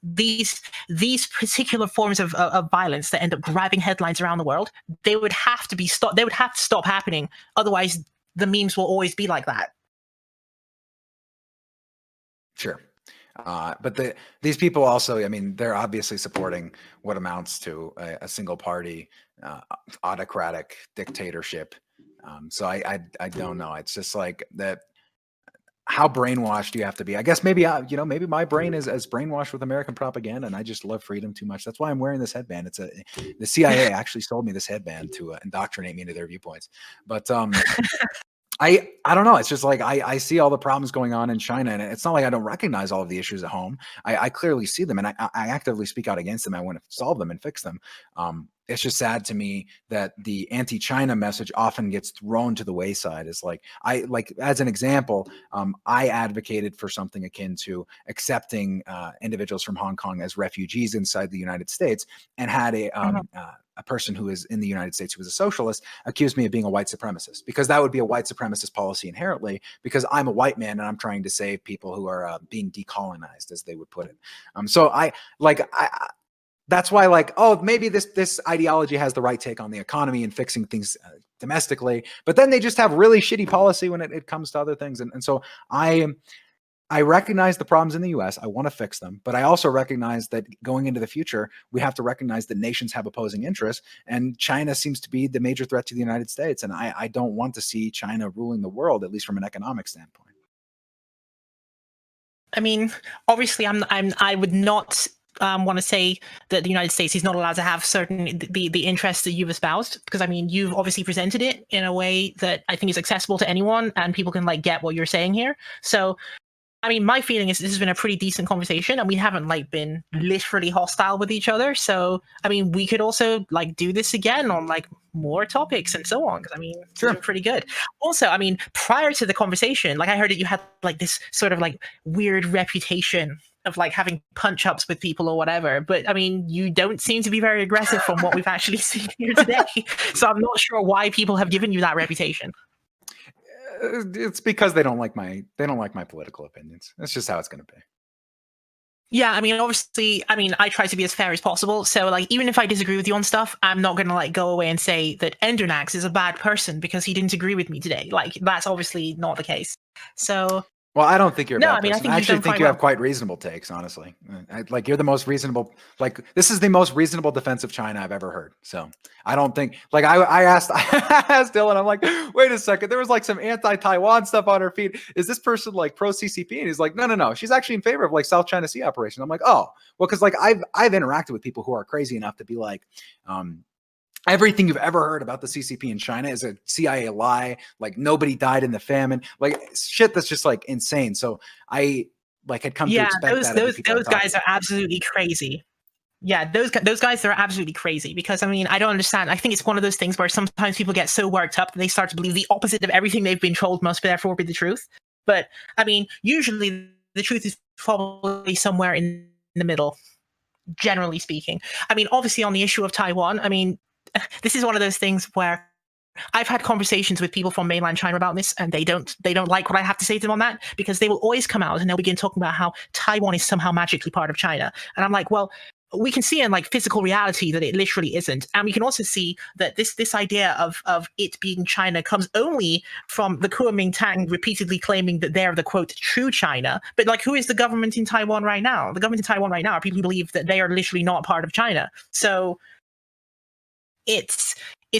these particular forms of violence that end up grabbing headlines around the world, they would have to be stopped. They would have to stop happening. Otherwise, the memes will always be like that. Sure. But these people also, they're obviously supporting what amounts to a single party, autocratic dictatorship. So I don't know. It's just like that. How brainwashed do you have to be? I guess maybe my brain is as brainwashed with American propaganda, and I just love freedom too much. That's why I'm wearing this headband. The CIA actually sold me this headband to indoctrinate me into their viewpoints. But I don't know. It's just like I see all the problems going on in China, and it's not like I don't recognize all of the issues at home. I clearly see them, and I actively speak out against them. I want to solve them and fix them. It's just sad to me that the anti-China message often gets thrown to the wayside. It's like as an example, I advocated for something akin to accepting individuals from Hong Kong as refugees inside the United States, and had a person who is in the United States who was a socialist accused me of being a white supremacist, because that would be a white supremacist policy inherently, because I'm a white man and I'm trying to save people who are being decolonized, as they would put it. So that's why maybe this ideology has the right take on the economy and fixing things domestically, but then they just have really shitty policy when it comes to other things. And so I recognize the problems in the US. I want to fix them, but I also recognize that going into the future, we have to recognize that nations have opposing interests, and China seems to be the major threat to the United States. And I don't want to see China ruling the world, at least from an economic standpoint. I mean, obviously, I would not want to say that the United States is not allowed to have certain the interests that you've espoused, because I mean, you've obviously presented it in a way that I think is accessible to anyone, and people can like get what you're saying here. So, I mean, my feeling is this has been a pretty decent conversation, and we haven't like been literally hostile with each other. So, I mean, we could also like do this again on like more topics and so on, because I mean, it's been pretty good. Also, I mean, prior to the conversation, like I heard that you had like this sort of like weird reputation of like having punch ups with people or whatever, but I mean, you don't seem to be very aggressive from what we've actually seen here today. So I'm not sure why people have given you that reputation. It's because they don't like my political opinions. That's just how it's going to be. Yeah, I mean, obviously, I mean, I try to be as fair as possible. So, like, even if I disagree with you on stuff, I'm not going to, like, go away and say that Endernax is a bad person because he didn't agree with me today. Like, that's obviously not the case. So... Well, I don't think you're a bad I mean, person. I actually think you have quite reasonable takes, honestly. Like, you're the most reasonable, like, this is the most reasonable defense of China I've ever heard. So I don't think, like, I asked Dylan, I'm like, wait a second, there was like some anti-Taiwan stuff on her feed. Is this person like pro-CCP? And he's like, no. She's actually in favor of like South China Sea operation. I'm like, oh, well, because like I've interacted with people who are crazy enough to be like, everything you've ever heard about the CCP in China is a CIA lie. Like nobody died in the famine. Like shit that's just like insane. So I like had come to expect those guys are absolutely crazy. Yeah, those guys are absolutely crazy because I mean I don't understand. I think it's one of those things where sometimes people get so worked up that they start to believe the opposite of everything they've been told must therefore be the truth. But I mean, usually the truth is probably somewhere in the middle, generally speaking. I mean, obviously on the issue of Taiwan, I mean, this is one of those things where I've had conversations with people from mainland China about this, and they don't like what I have to say to them on that, because they will always come out and they'll begin talking about how Taiwan is somehow magically part of China. And I'm like, well, we can see in like physical reality that it literally isn't. And we can also see that this idea of it being China comes only from the Kuomintang repeatedly claiming that they're the quote true China. But like, who is the government in Taiwan right now? The government in Taiwan right now are people who believe that they are literally not part of China. So it's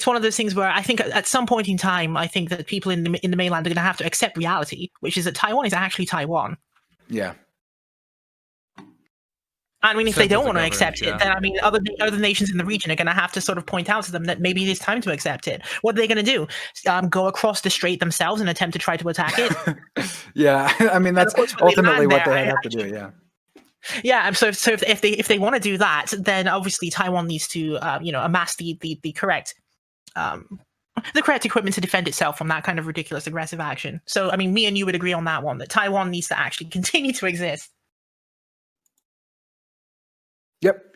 one of those things where I think at some point in time, I think that people in the mainland are going to have to accept reality, which is that Taiwan is actually Taiwan. Yeah. I mean, if they don't want to accept it, then I mean, other nations in the region are going to have to sort of point out to them that maybe it is time to accept it. What are they going to do? Go across the strait themselves and attempt to try to attack it? Yeah, I mean that's ultimately what they have to do. Yeah. Yeah, so if they want to do that, then obviously Taiwan needs to amass the correct equipment to defend itself from that kind of ridiculous aggressive action. So I mean, me and you would agree on that one, that Taiwan needs to actually continue to exist. Yep.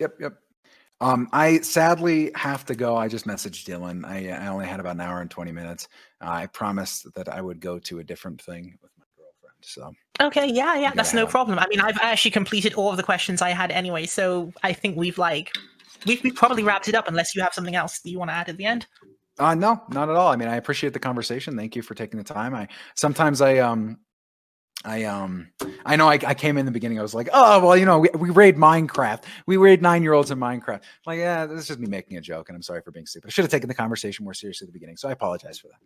I sadly have to go. I just messaged Dylan. I only had about an hour and 20 minutes. I promised that I would go to a different thing with my girlfriend. So okay, yeah, that's no problem. I mean, I've actually completed all of the questions I had anyway, so I think we've probably wrapped it up, unless you have something else that you want to add at the end. No, not at all. I mean, I appreciate the conversation. Thank you for taking the time. I know I came in the beginning. I was like, oh, well, we raid Minecraft. We raid 9-year-olds in Minecraft. Like, yeah, this is just me making a joke, and I'm sorry for being stupid. I should have taken the conversation more seriously at the beginning, so I apologize for that.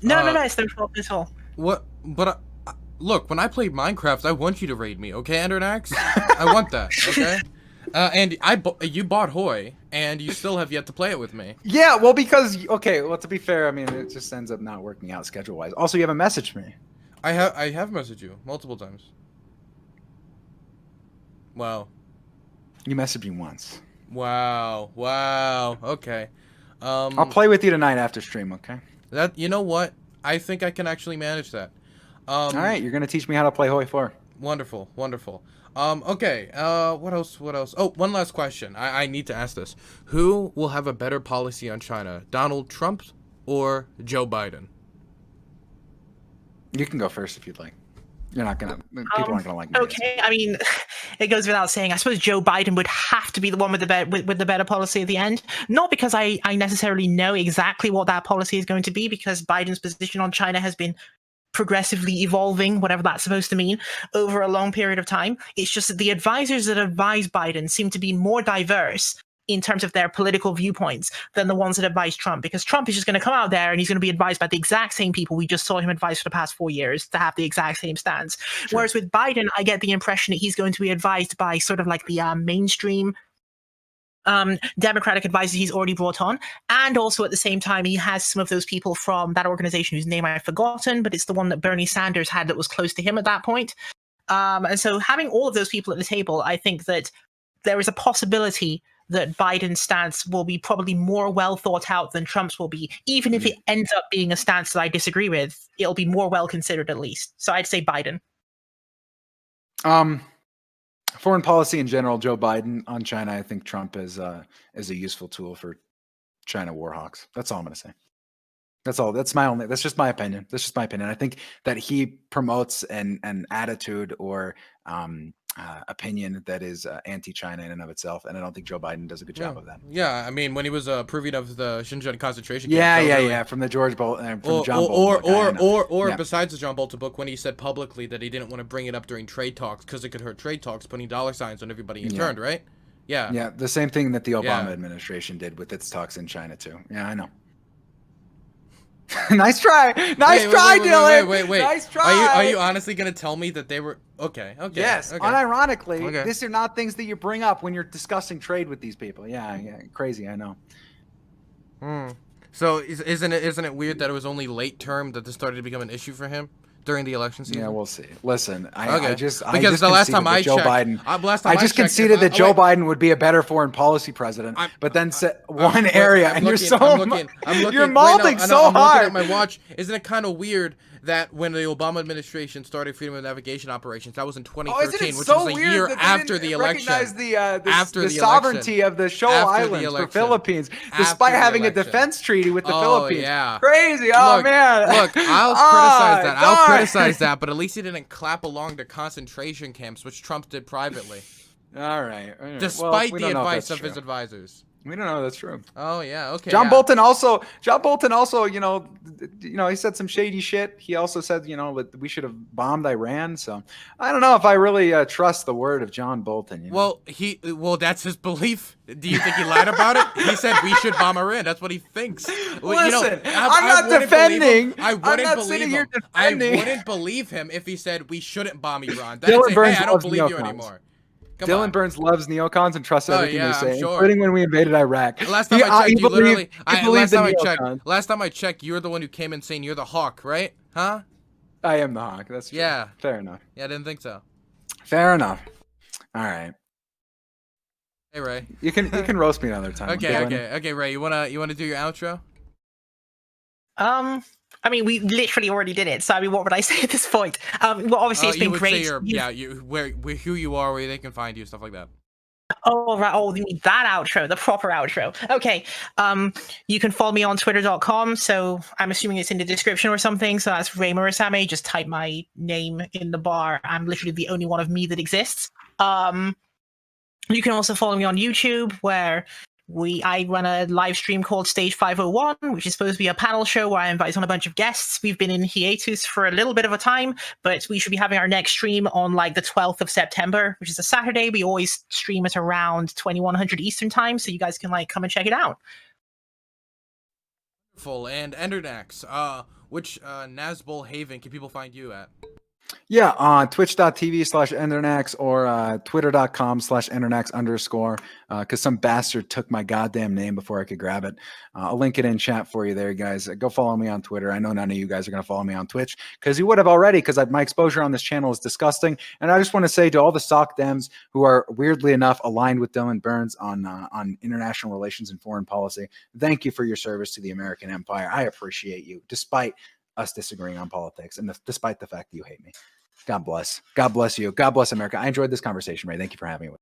No, it's no problem at all. What? But look, when I played Minecraft, I want you to raid me, okay, Endernax? I want that, okay? And you bought Hoi, and you still have yet to play it with me. Yeah, well, because to be fair, I mean, it just ends up not working out schedule-wise. Also, you haven't messaged me. I have messaged you multiple times. Wow. You messaged me once. Wow. Okay. I'll play with you tonight after stream, okay? You know what? I think I can actually manage that. All right, you're gonna teach me how to play Hoi 4. Wonderful. Okay. What else? Oh, one last question. I need to ask this. Who will have a better policy on China, Donald Trump or Joe Biden? You can go first if you'd like. You're not gonna. People aren't gonna like me. Okay, I mean, it goes without saying. I suppose Joe Biden would have to be the one with the better policy at the end. Not because I necessarily know exactly what that policy is going to be, because Biden's position on China has been progressively evolving, whatever that's supposed to mean, over a long period of time. It's just that the advisors that advise Biden seem to be more diverse in terms of their political viewpoints than the ones that advise Trump, because Trump is just going to come out there and he's going to be advised by the exact same people we just saw him advise for the past 4 years to have the exact same stance. Sure. Whereas with Biden, I get the impression that he's going to be advised by sort of like the mainstream Democratic advisors he's already brought on. And also at the same time, he has some of those people from that organization whose name I've forgotten, but it's the one that Bernie Sanders had that was close to him at that point. And so having all of those people at the table, I think that there is a possibility that Biden's stance will be probably more well thought out than Trump's will be. Even if it ends up being a stance that I disagree with, it'll be more well considered at least. So I'd say Biden. Foreign policy in general, Joe Biden. On China, I think Trump is a useful tool for China war hawks. That's all I'm going to say. That's all. That's just my opinion. That's just my opinion. I think that he promotes an attitude or opinion that is anti-China in and of itself, and I don't think Joe Biden does a good job of that. Yeah, I mean, when he was approving of the XinJiang concentration camp. Yeah, from the George Bolton, from John Bolton. Or besides the John Bolton book, when he said publicly that he didn't want to bring it up during trade talks because it could hurt trade talks, putting dollar signs on everybody interned, right? Yeah. Yeah, the same thing that the Obama administration did with its talks in China too. Yeah, I know. Nice try, Dylan. Wait. Nice try. Are you honestly gonna tell me that they were okay? Yes. Okay. Unironically, these are not things that you bring up when you're discussing trade with these people. Yeah, crazy. I know. So isn't it weird that it was only late term that this started to become an issue for him during the election season? Yeah, we'll see. Listen, I just conceded that Joe Biden would be a better foreign policy president, but then one area, and you're molding so hard. I'm looking at my watch. Isn't it kind of weird that when the Obama administration started freedom of navigation operations, that was in 2013, which was a year after the election. After the sovereignty of the Shoal Islands for Philippines, despite having a defense treaty with the Philippines. Yeah. Crazy. Oh, man. Look, I'll criticize that, but at least he didn't clap along to concentration camps, which Trump did privately. All right. Despite the advice of his advisors. We don't know that's true. Oh yeah, okay. John Bolton also, he said some shady shit. He also said, that we should have bombed Iran. So I don't know if I really trust the word of John Bolton. Well, that's his belief. Do you think he lied about it? He said we should bomb Iran. That's what he thinks. Listen, I'm not defending. I wouldn't believe him if he said we shouldn't bomb Iran. Dylan Burns I don't believe you anymore. Dylan Burns loves neocons and trusts everything they say, including when we invaded Iraq. Last time I checked, you're the one who came in saying you're the hawk, right? Huh? I am the hawk. That's true. Yeah. Fair enough. Yeah, I didn't think so. Fair enough. All right. Hey, Ray. You can roast me another time. Okay, Ray. You wanna do your outro? I mean, we literally already did it. So, I mean, what would I say at this point? Well, obviously, it's been great. Who you are, where they can find you, stuff like that. Oh, right. Oh, you mean that outro, the proper outro. Okay. You can follow me on twitter.com. So I'm assuming it's in the description or something. So that's Rei Mursame. Just type my name in the bar. I'm literally the only one of me that exists. You can also follow me on YouTube, where I run a live stream called Stage 501, which is supposed to be a panel show where I invite on a bunch of guests. We've been in hiatus for a little bit of a time, but we should be having our next stream on like the 12th of September, which is a Saturday. We always stream at around 2100 Eastern time, so you guys can come and check it out. Wonderful. And Endernax, which Nazbol Haven can people find you at? Yeah, on twitch.tv/Endernax or twitter.com/Endernax_, because some bastard took my goddamn name before I could grab it. I'll link it in chat for you there, guys. Go follow me on Twitter. I know none of you guys are going to follow me on Twitch because you would have already, because my exposure on this channel is disgusting. And I just want to say to all the sock dems who are weirdly enough aligned with Dylan Burns on international relations and foreign policy, thank you for your service to the American empire. I appreciate you, despite us disagreeing on politics and despite the fact that you hate me. God bless. God bless you. God bless America. I enjoyed this conversation, Ray. Thank you for having me.